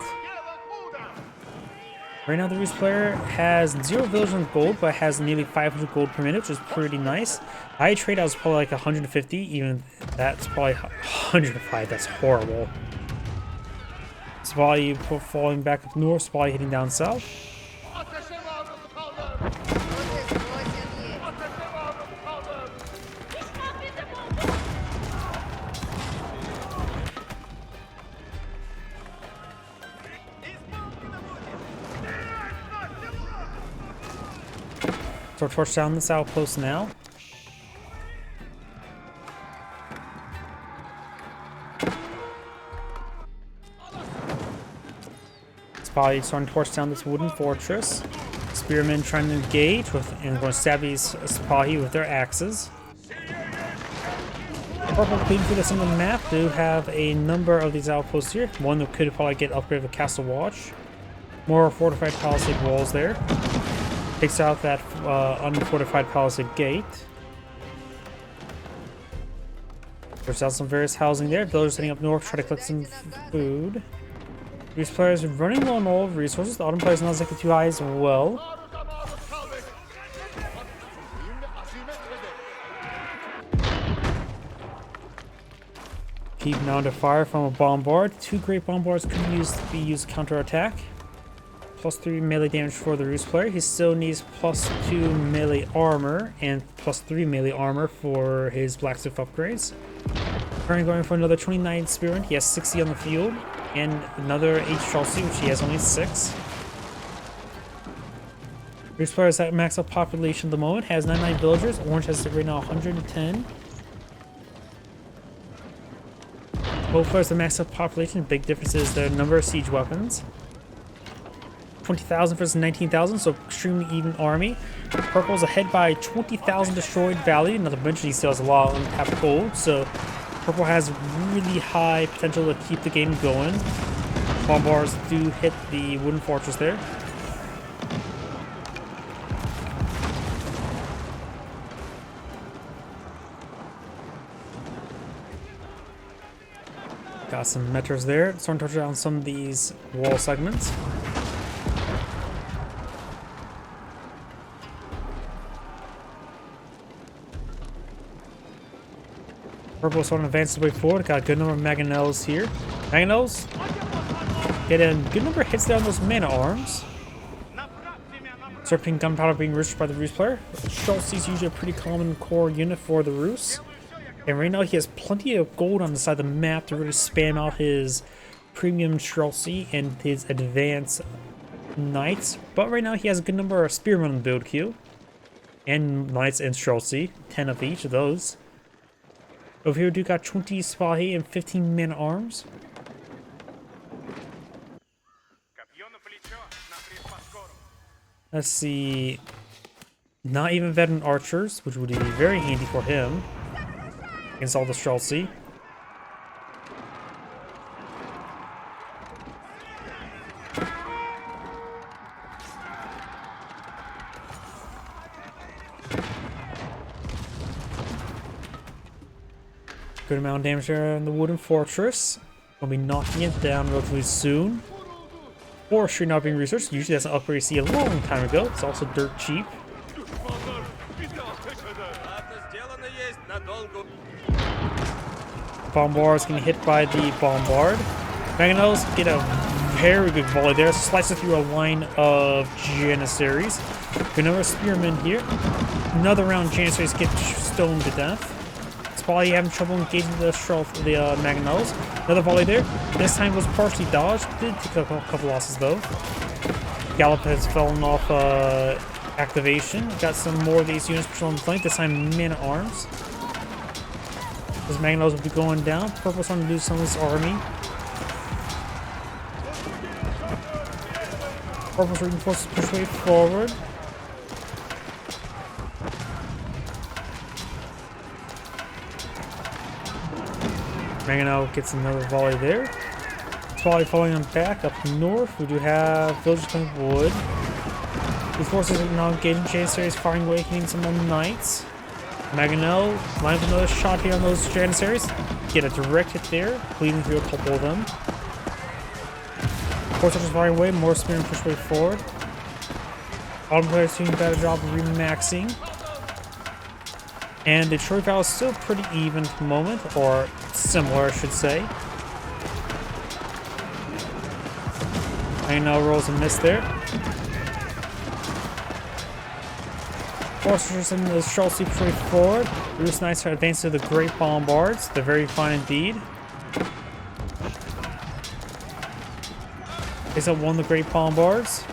Right now the Roost player has 0 villagers on gold, but has nearly 500 gold per minute, which is pretty nice. I trade out is probably like 150, even that's probably 105, that's horrible. It's probably falling back up north, it's probably heading down south. So torch down this outpost now. It's probably starting to torch down this wooden fortress. Spearmen trying to engage with and going to stab these Spahi with their axes. Purple clean through some of the map do have a number of these outposts here. One that could probably get upgraded with Castle Watch. More fortified palisade walls there. Takes out that unfortified palisade gate. There's out some various housing there. Villagers heading up north, try to collect some food. These players are running low on all resources. The Ottoman players not exactly too high as well. Keep mounted fire from a bombard. 2 great bombards could be used to counterattack. +3 melee damage for the Roost player. He still needs +2 melee armor and +3 melee armor for his blacksmith upgrades. Currently going for another 29 spearmen. He has 60 on the field, and another 8 Chelsea, which he has only 6. Roost player is at max up population at the moment. Has 99 villagers. Orange has right now 110. Both players have max up population. Big difference is the number of siege weapons. 20,000 versus 19,000, so extremely even army. Purple's ahead by 20,000 destroyed value. Not to mention he still has a lot of untapped gold, so Purple has really high potential to keep the game going. Bombards do hit the wooden fortress there. Got some meters there. Starting to touch on some of these wall segments. Purple starting to advance the way forward. Got a good number of mangonels here. Mangonels get a good number of hits there on those mana arms. Serpentine gunpowder being roosted by the Roost player. Schultz is usually a pretty common core unit for the Roost. And right now he has plenty of gold on the side of the map to really spam out his premium Chelsea and his advanced knights. But right now he has a good number of spearmen on the build queue. And knights and Chelsea. 10 of each of those. Over here we do got 20 Spahi and 15 men arms. Let's see. Not even veteran archers, which would be very handy for him against all the Chelsea. Good amount of damage there in the wooden fortress. Gonna be knocking it down relatively soon. Forestry not being researched. Usually that's an upgrade you see a long time ago. It's also dirt cheap. Bombard is getting hit by the bombard. Mangonels get a very good volley there. Slices through a line of Janissaries. Good number of spearmen here. Another round Janissaries get stoned to death. Spally having trouble engaging the Mangonels. Another volley there. This time was partially dodged. Did take a couple losses though. Gallop has fallen off activation. Got some more of these units patrolling the flank. This time man-at-arms. Those Magnalos will be going down. Purple's trying to lose some of this army. Purple's reinforced to push way forward. Maganel gets another volley there. It's volley falling on back. Up north, we do have villagers coming wood. These forces are now engaging Janissaries, firing away, hitting some of the knights. Maganel lines another shot here on those Janissaries. Get a direct hit there, bleeding through a couple of them. Force soldiers firing away, more spearmen push way forward. Autumn players doing a better job of remaxing. And the Detroit battle is still pretty even at the moment, or similar, I should say. Maganel rolls a miss there. Forces in the Chelsea push forward. Bruce Knights are advancing to the Great Bombards. They're very fine indeed. Takes out one of the Great Bombards.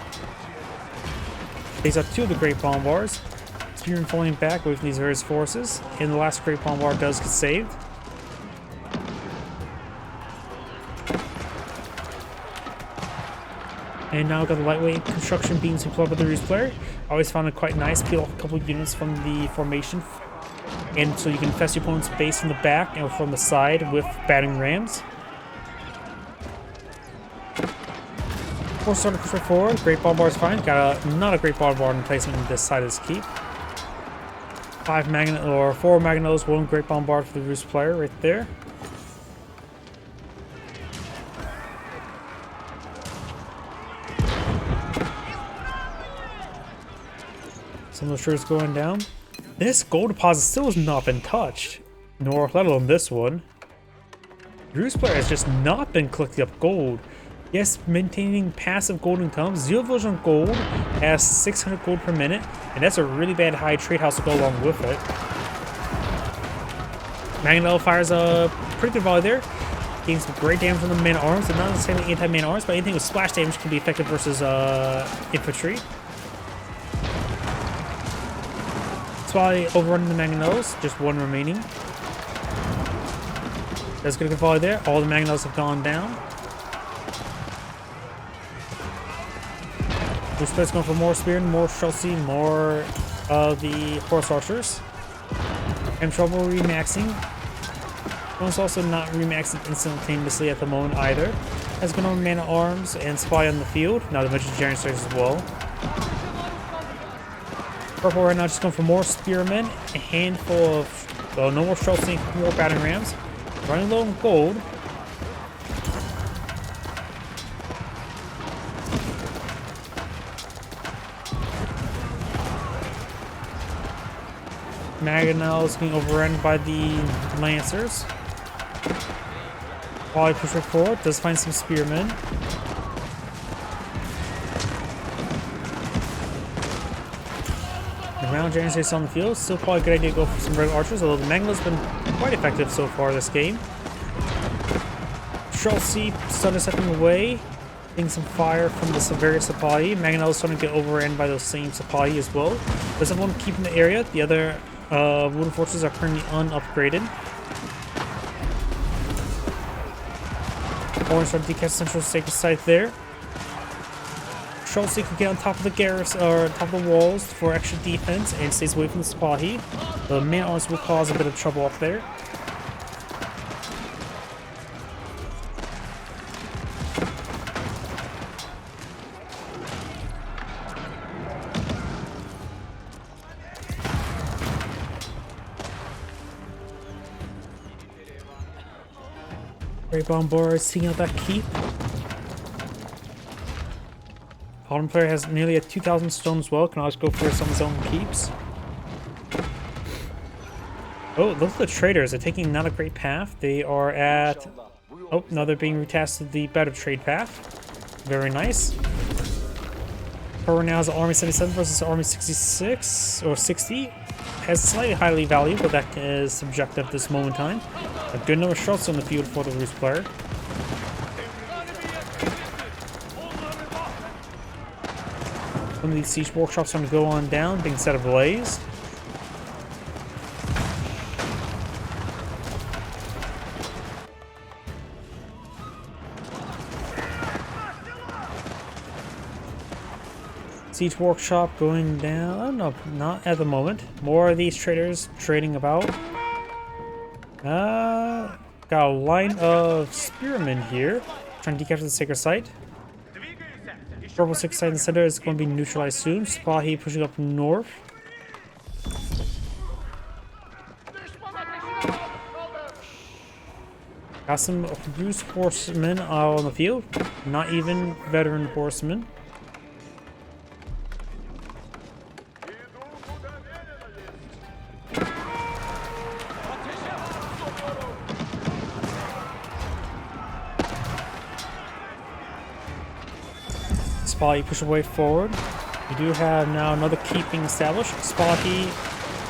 Takes out two of the Great Bombards. Spearmen falling back with these various forces. And the last Great Bombard does get saved. And now we've got the lightweight construction being supplied by the Ruse player. I always found it quite nice. Peel off a couple of units from the formation. And so you can infest your opponent's base from the back and from the side with battering rams. Force starting to push forward. Great Bombard's fine. Got not a Great Bombard in placement in this side of this keep. 4 Magnalos, 1 Great Bombard for the Ruse player right there. Some of the troops going down. This gold deposit still has not been touched, nor let alone this one. The Ruse player has just not been collecting up gold. Yes, maintaining passive gold income. 0 village on gold has 600 gold per minute, and that's a really bad high trade house to go along with it. Maganel fires a pretty good volley there. Getting some great damage from the man-at-arms, and not necessarily anti-man-at-arms, but anything with splash damage can be effective versus infantry. Swally overrunning the Manganels, just 1 remaining. That's good volley there. All the Manganels have gone down. Blue Split's going for more Spearmen, more Chelsea, more of the Horse Archers. Having trouble remaxing. One's also not remaxing instantaneously at the moment either. Has been on Man-at-Arms and Spy on the field. Now the bunch of Janissaries as well. Purple right now just going for more Spearmen. A handful of... well, no more Chelsea, more battering rams. Running low on gold. Maganel is being overrun by the Lancers. While he pushes forward, does find some Spearmen. The round Janissaries on the field, still probably a good idea to go for some red archers, although the Maganel's been quite effective so far this game. Chelsea started stepping away, getting some fire from the various supply. Maganel is starting to get overrun by those same supply as well. Does everyone keep in the area? The other wooden forces are currently unupgraded. Orange trying to decatch Central Sacred Site there. Chelsea can get on top of the garrison, or top of the walls for extra defense and stays away from the Spahi. The Man-at-Arms will cause a bit of trouble up there. Great Bombard seeing out that keep. Autumn player has nearly a 2,000 stone as well. Can always go for some of his own keeps. Oh, look at the traders. They're taking not a great path. They are at... oh, now they're being retasked to the better trade path. Very nice. Power now has Army 77 versus Army 66 or 60. Has slightly highly value, but that is subjective at this moment in time. A good number of shots on the field for the Ruse player. Some of these siege workshops are going to go on down, being set ablaze. Siege workshop going down. Oh, no, not at the moment. More of these traders trading about. Got a line of spearmen here trying to decapture the sacred site. Purple sacred site in the center is going to be neutralized soon. Spahi pushing up north. Got some bruised horsemen on the field. Not even veteran horsemen. Spahi push away forward. We do have now another keep being established. Spahi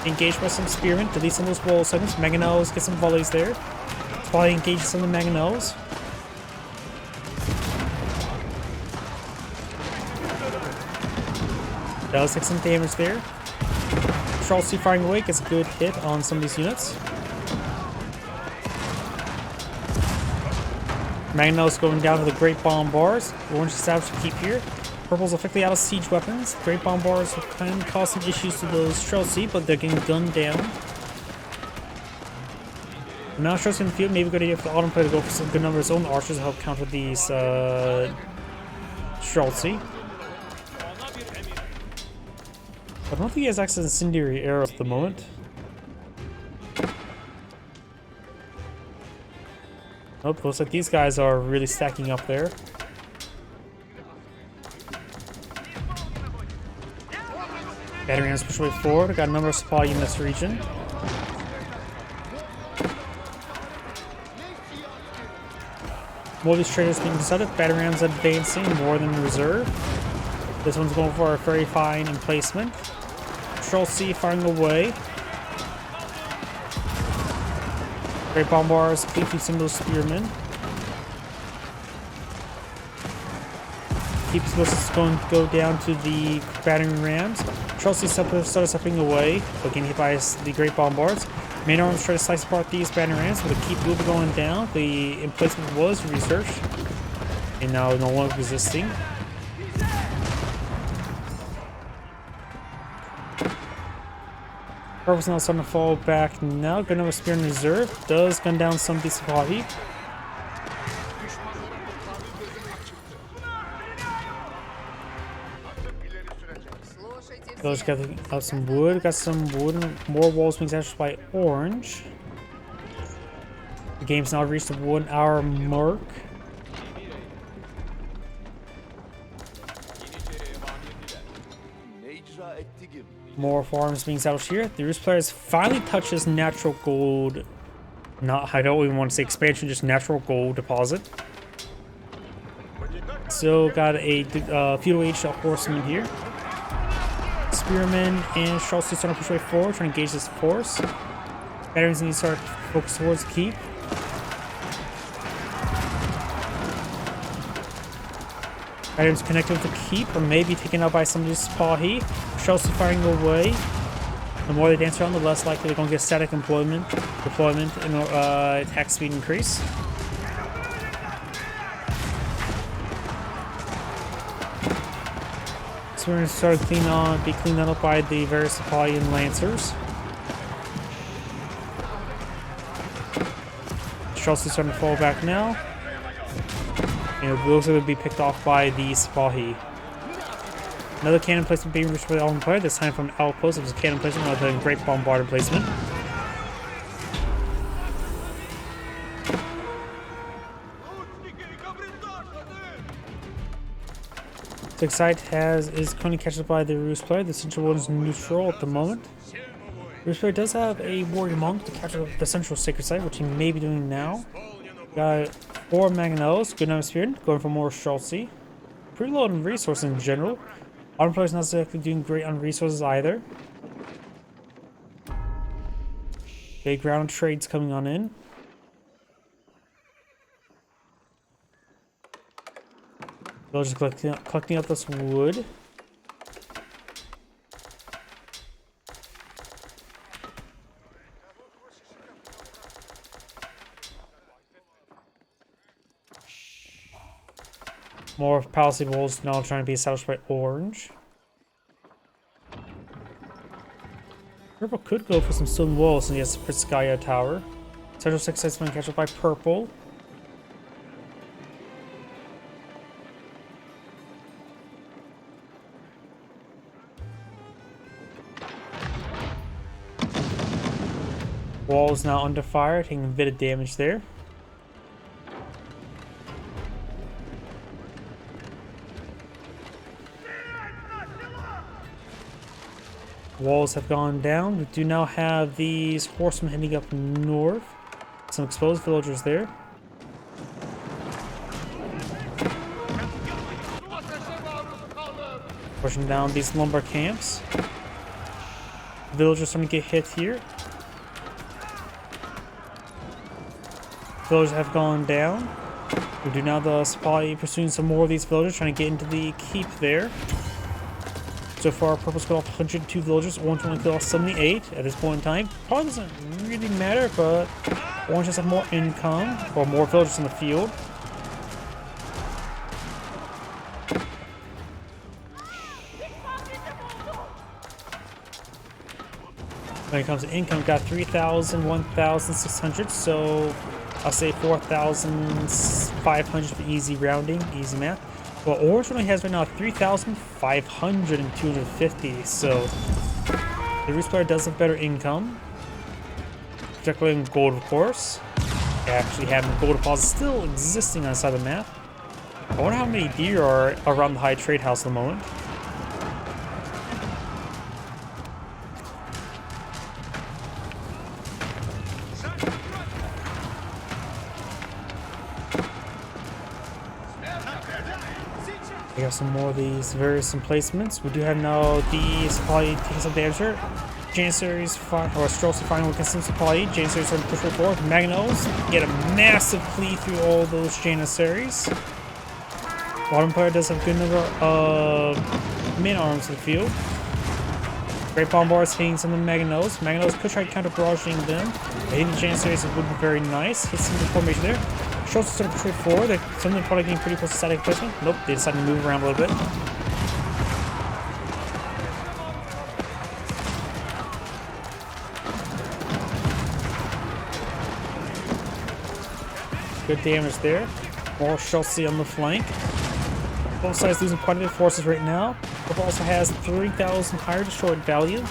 engaged by some spearmen, delete some of those wall segments. Mangonels get some volleys there. Spahi engages some of the mangonels. Does take some damage there. Charles C firing away gets a good hit on some of these units. Mangonels going down to the Great Bombars. Orange established to keep here. Purple's effectively out of siege weapons. Great Bombars can cause some issues to those Chelsea, but they're getting gunned down. Now Chelsea in the field, maybe a good idea for the Ottoman player to go for some good number of his own archers to help counter these Chelsea. I don't think he has access to incendiary arrows at the moment. Nope, looks like these guys are really stacking up there. Battering rams push way forward. I got a number of supply in this region. More of these traders being decided. Battering rams advancing more than reserve. This one's going for a very fine emplacement. Control C firing away. Great Bombars keeping some of those spearmen. Keeps this going to go down to the battering rams. Chelsea started stepping away, but getting hit by the Great Bombards. Main arms try to slice apart these battering rams, but the keep will be going down. The emplacement was researched, and now no longer existing. Purple's now starting to fall back now. Good enough spear in reserve. Does gun down some of these Spahi. Those got some wood. Got some wood. More walls being established by orange. The game's now reached the 1 hour mark. More farms being established here. The Roost players finally touches natural gold. I don't even want to say expansion, just natural gold deposit. Still got a feudal age horseman here. Spearmen and Chelsea starting to push way forward, trying to engage this force. Batteries need to start focus towards the keep. Items connected with the keep or maybe taken out by some of these Spahi. Chelsea firing away. The more they dance around, the less likely they're going to get static deployment and attack speed increase. So we're going to start be cleaned up by the various Spahi and Lancers. Chelsea's starting to fall back now. And those are going to be picked off by the Spahi. Another cannon placement being reached by the Ottoman player, this time from an outpost. It was a cannon placement rather than a Great Bombardment placement. The site is currently catched up by the Roost player. The central one is neutral at the moment. Roost player does have a warrior monk to capture up the central sacred site, which he may be doing now. Got 4 Mangonels, good number spear, going for more Chelsea. Pretty low on resources in general. Ottoman players not exactly doing great on resources either. Okay, ground trades coming on in. They're just collecting up this wood. More palisade walls now trying to be established by orange. Purple could go for some stone walls and he has Priskaya Tower. Central 6 sites been catch up by purple. Wall is now under fire, taking a bit of damage there. Walls have gone down. We do now have these horsemen heading up north. Some exposed villagers there. Pushing down these lumber camps. Villagers starting to get hit here. Villagers have gone down. We do now the supply pursuing some more of these villagers, trying to get into the keep there. So far, purple's killed off 102 villagers, orange only killed off 78 at this point in time. Probably doesn't really matter, but orange has have more income, or more villagers in the field. When it comes to income, we got 3,000, 1,600, so I'll say 4,500 for easy rounding, easy math. Well, orange only has right now 3,500 and 250, so the Roost player does have better income, particularly in gold, of course. Actually, having gold deposits still existing on the side of the map. I wonder how many deer are around the high trade house at the moment. We have some more of these various emplacements. We do have now the supply taking some damage here. Janissaries or Streltsy finally with some supply. Janissaries starting to push right forward. Magnos get a massive plea through all those Janissaries. Bottom player does have a good number of main arms in the field. Great Bombards hitting some of the Magnos. Magnos could try counter barraging them. Hitting the Janissaries would be very nice. Hit some of the formation there. Streltsy starting to push right forward. Some of them probably getting pretty close to static placement. Nope, they decided to move around a little bit. Good damage there. More Streltsy on the flank. Both sides losing quite a bit of forces right now. Purple also has 30,000 higher destroyed value.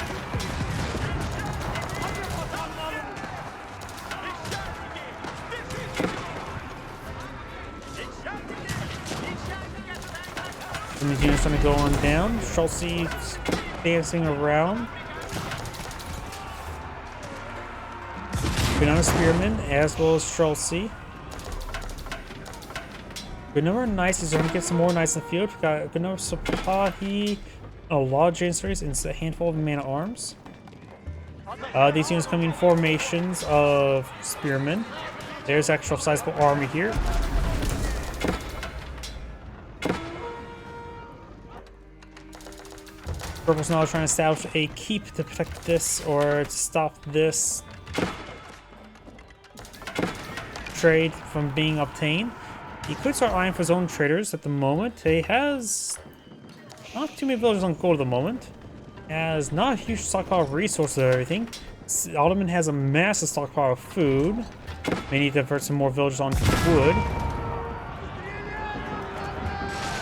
And these units starting to go on down. Streltsy dancing around. Banana Spearman as well as Streltsy. Good number of Knights. He's going to get some more Knights in the field. We've got a good number of supply, a lot of Janissaries, and a handful of Man at Arms. These units come in formations of Spearmen. There's actual sizable army here. Purple's now trying to establish a keep to protect this or to stop this trade from being obtained. He could start eyeing for his own traders at the moment. He has not too many villagers on gold at the moment. He has not a huge stockpile of resources or everything. Ottoman has a massive stockpile of food. May need to divert some more villagers onto wood.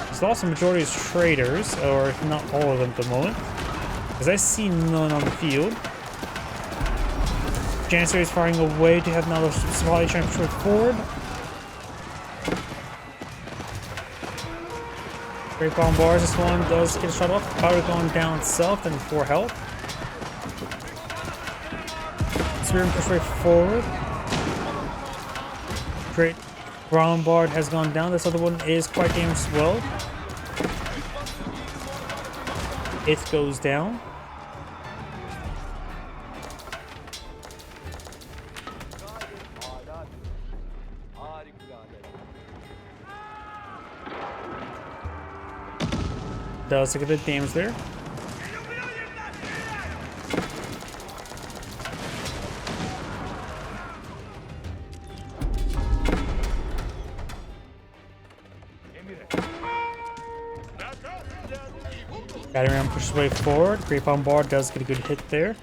He's lost the majority of his traders, or if not all of them at the moment. Because I see none on the field. Janissary is firing away to have now the supply trying to push forward. Great Bombards, this one does get a shot off. Power going down south and 4 health. Spearman push right forward. Great Bombard has gone down. This other one is quite damaged as well. It goes down. Does take a bit of damage there. Battering ram pushes way forward. Great Bombard does get a good hit there.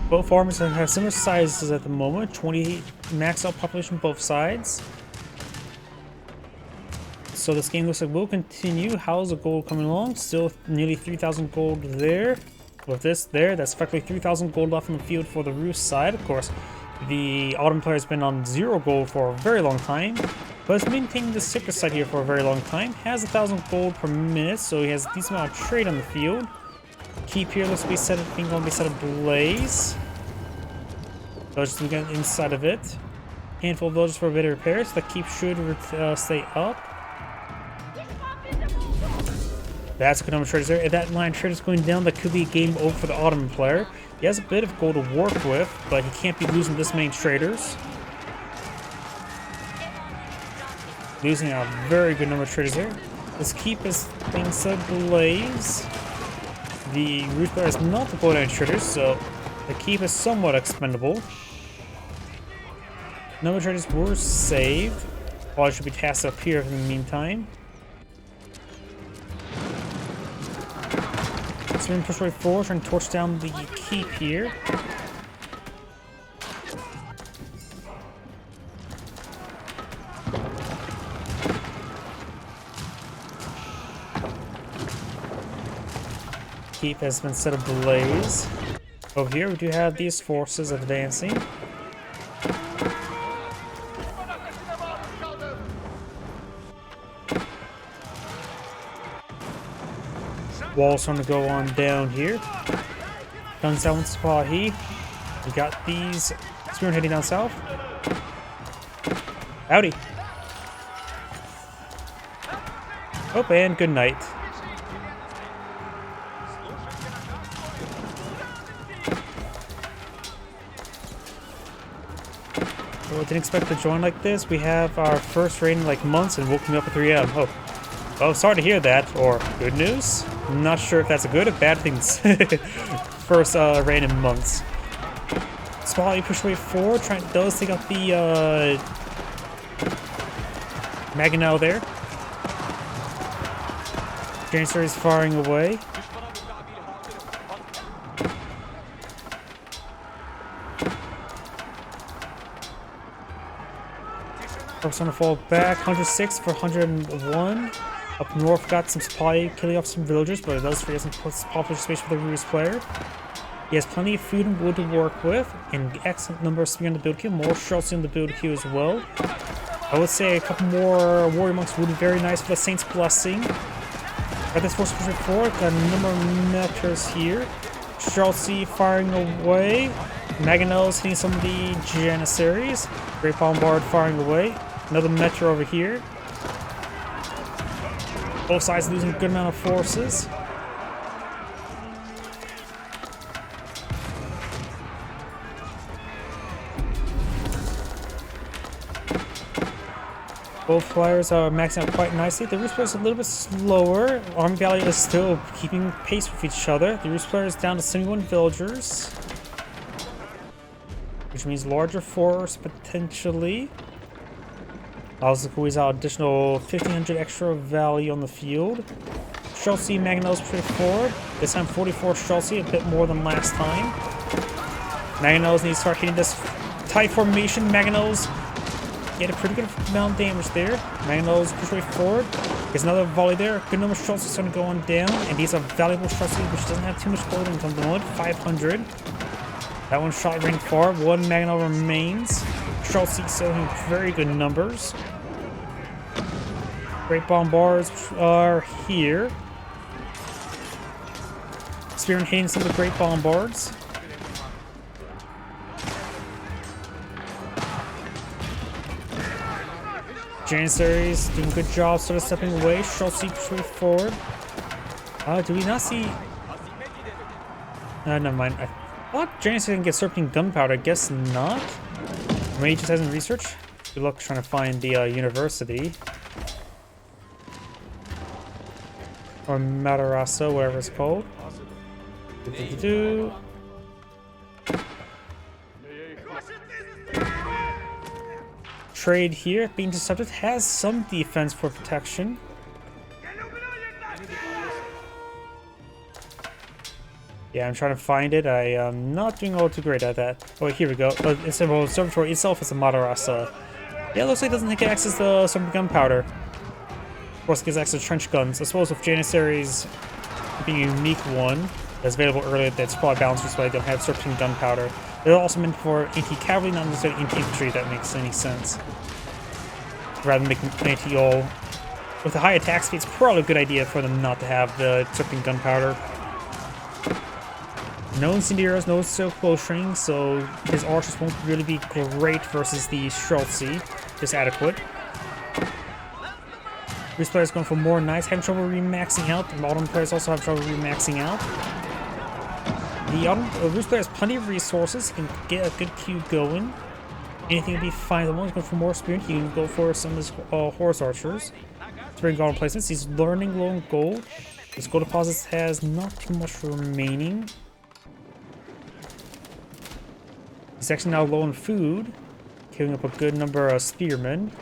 Both armies have similar sizes at the moment. 20 max out population both sides. So this game looks like we'll continue. How's the gold coming along? Still nearly 3,000 gold there. With this there, that's effectively 3,000 gold left on the field for the Rus side. Of course, the Ottoman player has been on 0 gold for a very long time, but has maintained the Cyprus side here for a very long time. Has 1,000 gold per minute, so he has a decent amount of trade on the field. Keep here looks to be set up, being going to be set ablaze. Villages we get inside of it. Handful of villages for a bit of repairs. The keep should stay up. That's a good number of traders there. If that line of traders going down, that could be a game over for the Ottoman player. He has a bit of gold to work with, but he can't be losing this many traders. Losing a very good number of traders there. This keep is being set ablaze. The Rus player has not the gold traders, so the keep is somewhat expendable. Number of traders were saved. Probably should be tasked up here in the meantime. So we're going to push right forward, trying to torch down the keep here. Keep has been set ablaze. Over here, we do have these forces advancing. Wall's starting to go on down here. Guns down with Spahi. We got these spearmen heading down south. Howdy. Oh, and good night. Well, I didn't expect to join like this. We have our first raid in like months and woke me up at 3 a.m. Oh, sorry to hear that. Or good news? I'm not sure if that's a good or bad thing. First raid in months. Small, you push way forward. Does take out the Maginel there. Janissary is firing away. First one to fall back. 106 for 101. Up north, got some supply, killing off some villagers, but it does free up some popular space for the Rus player. He has plenty of food and wood to work with, and excellent number of spear on the build queue. More shells on the build queue as well. I would say a couple more warrior monks would be very nice for the Saint's Blessing. Got this force pushing forward. Got a number of meters here. Chelsea firing away. Maginel's hitting some of the Janissaries. Great Bombard firing away. Another metro over here. Both sides losing a good amount of forces. Both players are maxing out quite nicely. The Rus player is a little bit slower. Army Valley is still keeping pace with each other. The Rus player is down to 71 villagers, which means larger force potentially. Also squeeze out additional 1,500 extra value on the field. Chelsea Maginel's pretty forward. This time 44 Chelsea, a bit more than last time. Maginel's need to start hitting this tight formation. Maginel's get a pretty good amount of damage there. Maginel's push right forward. There's another volley there. Good number of Chelsea starting to go on down. And these are valuable Chelsea, which doesn't have too much gold income at the moment. 500. That one shot ring far. One Maginel remains. Chelsea still in very good numbers. Great Bombards are here. Spearman hitting some of the Great Bombards. Janissaries doing a good job sort of stepping away. Chelsea pushing forward. Do we not see... never mind. I thought Janissary can get serpentine gunpowder. I guess not. Maybe he just hasn't researched. Good luck trying to find the university. Or Madarasa, whatever it's called. Do-do-do-do. Trade here, being intercepted, has some defense for protection. Yeah, I'm trying to find it. I am not doing all too great at that. Oh, here we go. It's a observatory itself is a Madarasa. Yeah, it looks like it doesn't get access to some gunpowder. Of course, it gets access to trench guns. I suppose with Janissaries being a unique one that's available earlier, that's probably balanced this way. They don't have serpentine gunpowder. They're also meant for anti-cavalry, not necessarily anti-infantry, if that makes any sense. Rather than making anti-all. With the high attack speed, it's probably a good idea for them not to have the serpentine gunpowder. No incendiaries, no silk bowstring, so his archers won't really be great versus the Streltsy. Just adequate. Rus players going for more knights, having trouble remaxing out. The Ottoman players also have trouble remaxing out. The Rus player has plenty of resources, can get a good queue going. Anything will be fine. The one's going for more spear, he can go for some of his horse archers. Spring gold placements, he's learning low on gold. His gold deposits has not too much remaining. He's actually now low on food, killing up a good number of spearmen.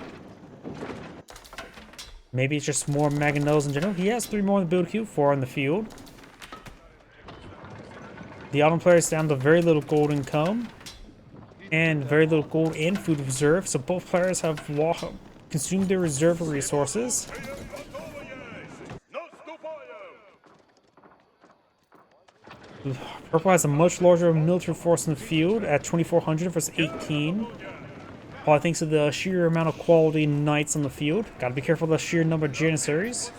Maybe it's just more Mangonels in general. He has 3 more in the build queue, 4 on the field. The Ottoman player is down to very little gold income, and very little gold and food reserve, so both players have consumed their reserve resources. Purple has a much larger military force in the field at 2,400 versus 18. Probably thanks to the sheer amount of quality knights on the field. Gotta be careful of the sheer number of Janissaries.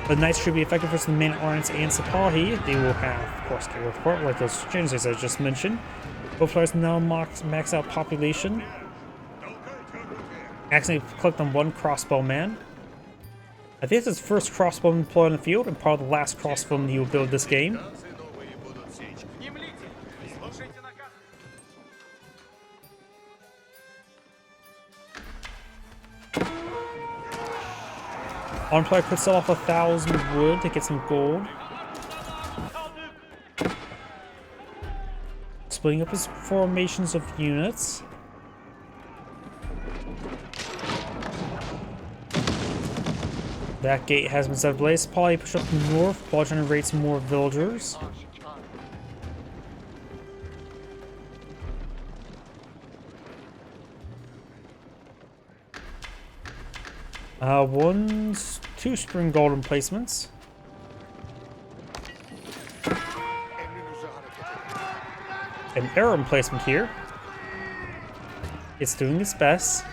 The knights should be effective versus the main Orient and Sipahi. They will have, of course, get report like those Janissaries I just mentioned. Both players now max out population. Accidentally clicked on one crossbowman. I think it's his first crossbowman deployed on the field, and probably the last crossbowman he will build this game. One player could sell off 1,000 wood to get some gold. Splitting up his formations of units. That gate has been set ablaze. Probably push up north, while trying to raid some more villagers. Two spring golden placements. An arrow emplacement here. It's doing its best.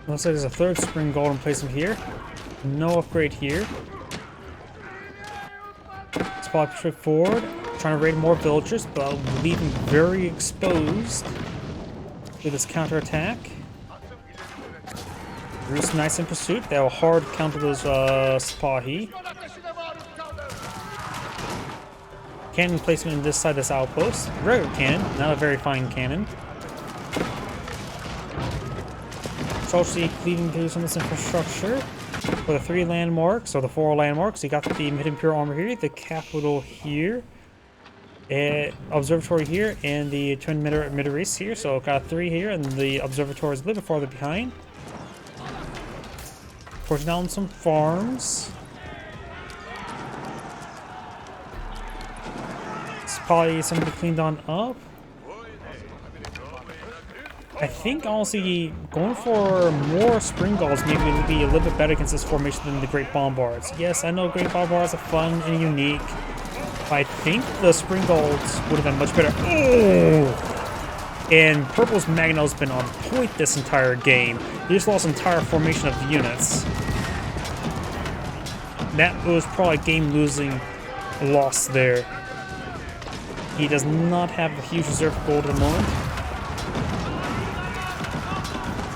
Looks like there's a third spring golden placement here. No upgrade here. Spot trip forward, trying to raid more villagers, but leaving very exposed to this counterattack. Rus Knights in pursuit. They will hard counter those Sipahi. Cannon placement on this side of this outpost. Regular cannon, not a very fine cannon. Actually cleaving through some of this infrastructure for the 3 landmarks, or the 4 landmarks. You got the Mid-Imperial Armor here, the capital here, observatory here, and the Twin Mid-Race here. So got 3 here, and the observatory is a little bit farther behind. Pushing down some farms. It's probably something cleaned on up. I think, honestly, going for more Spring Gulls maybe would be a little bit better against this formation than the Great Bombards. Yes, I know Great Bombards are fun and unique, but I think the Spring Gulls would have been much better. Oh! And Purple's Magnol's been on point this entire game. He just lost an entire formation of units. That was probably a game-losing loss there. He does not have a huge reserve of gold at the moment.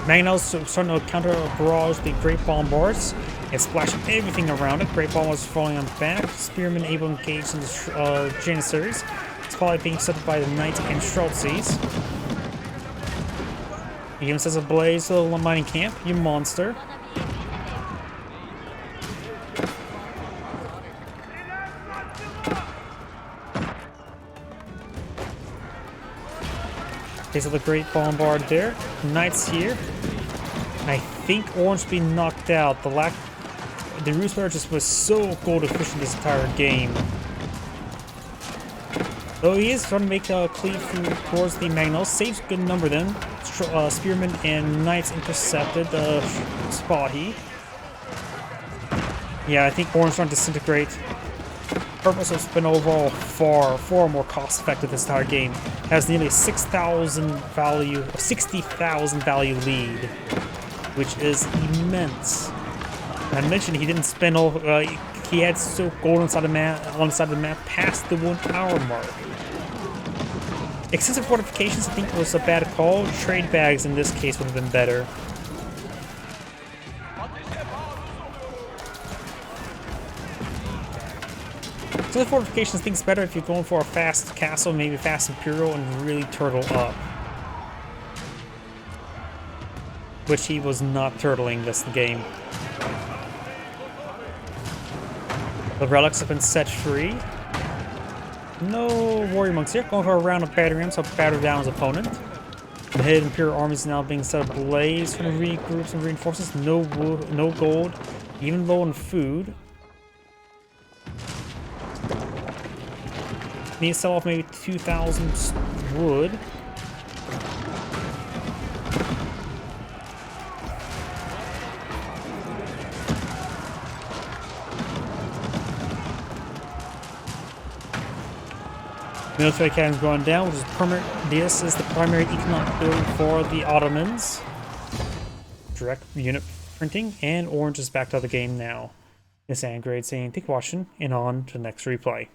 Magnus starting to counter a barrage the Great Bombards and splashing everything around it. Great Bombard was falling on the back. Spearmen able to engage in the Janissaries. It's probably being set up by the Knights and Schultzes. He even says a blaze little mining camp, you monster. Okay, so the Great Bombard there. Knights here. I think Orange being knocked out. The Roost just was so gold efficient this entire game. Though he is trying to make a cleave through towards the Magnos. Saves a good number then. Spearmen and Knights intercepted Spahi. Yeah, I think Orange trying to disintegrate. Purpose has been overall far more cost effective this entire game. Has nearly 6,000 value, 60,000 value lead, which is immense. And I mentioned he didn't spend all. He had so gold on the map past the 1 hour mark. Excessive fortifications, I think, was a bad call. Trade bags in this case would have been better. So the fortifications, I think, is better if you're going for a fast castle, maybe fast imperial, and really turtle up. Which he was not turtling this game. The relics have been set free. No warrior monks here. Going for a round of battering rams, so batter down his opponent. The head Imperial army is now being set ablaze from the regroups and reinforcements. No wood, no gold, even low on food. Need to sell off maybe 2,000 wood. Military cannons going down, which is permanent. This is the primary economic build for the Ottomans. Direct unit printing, and Orange is back to the game now. This is Grade saying, thank you for watching, and on to the next replay.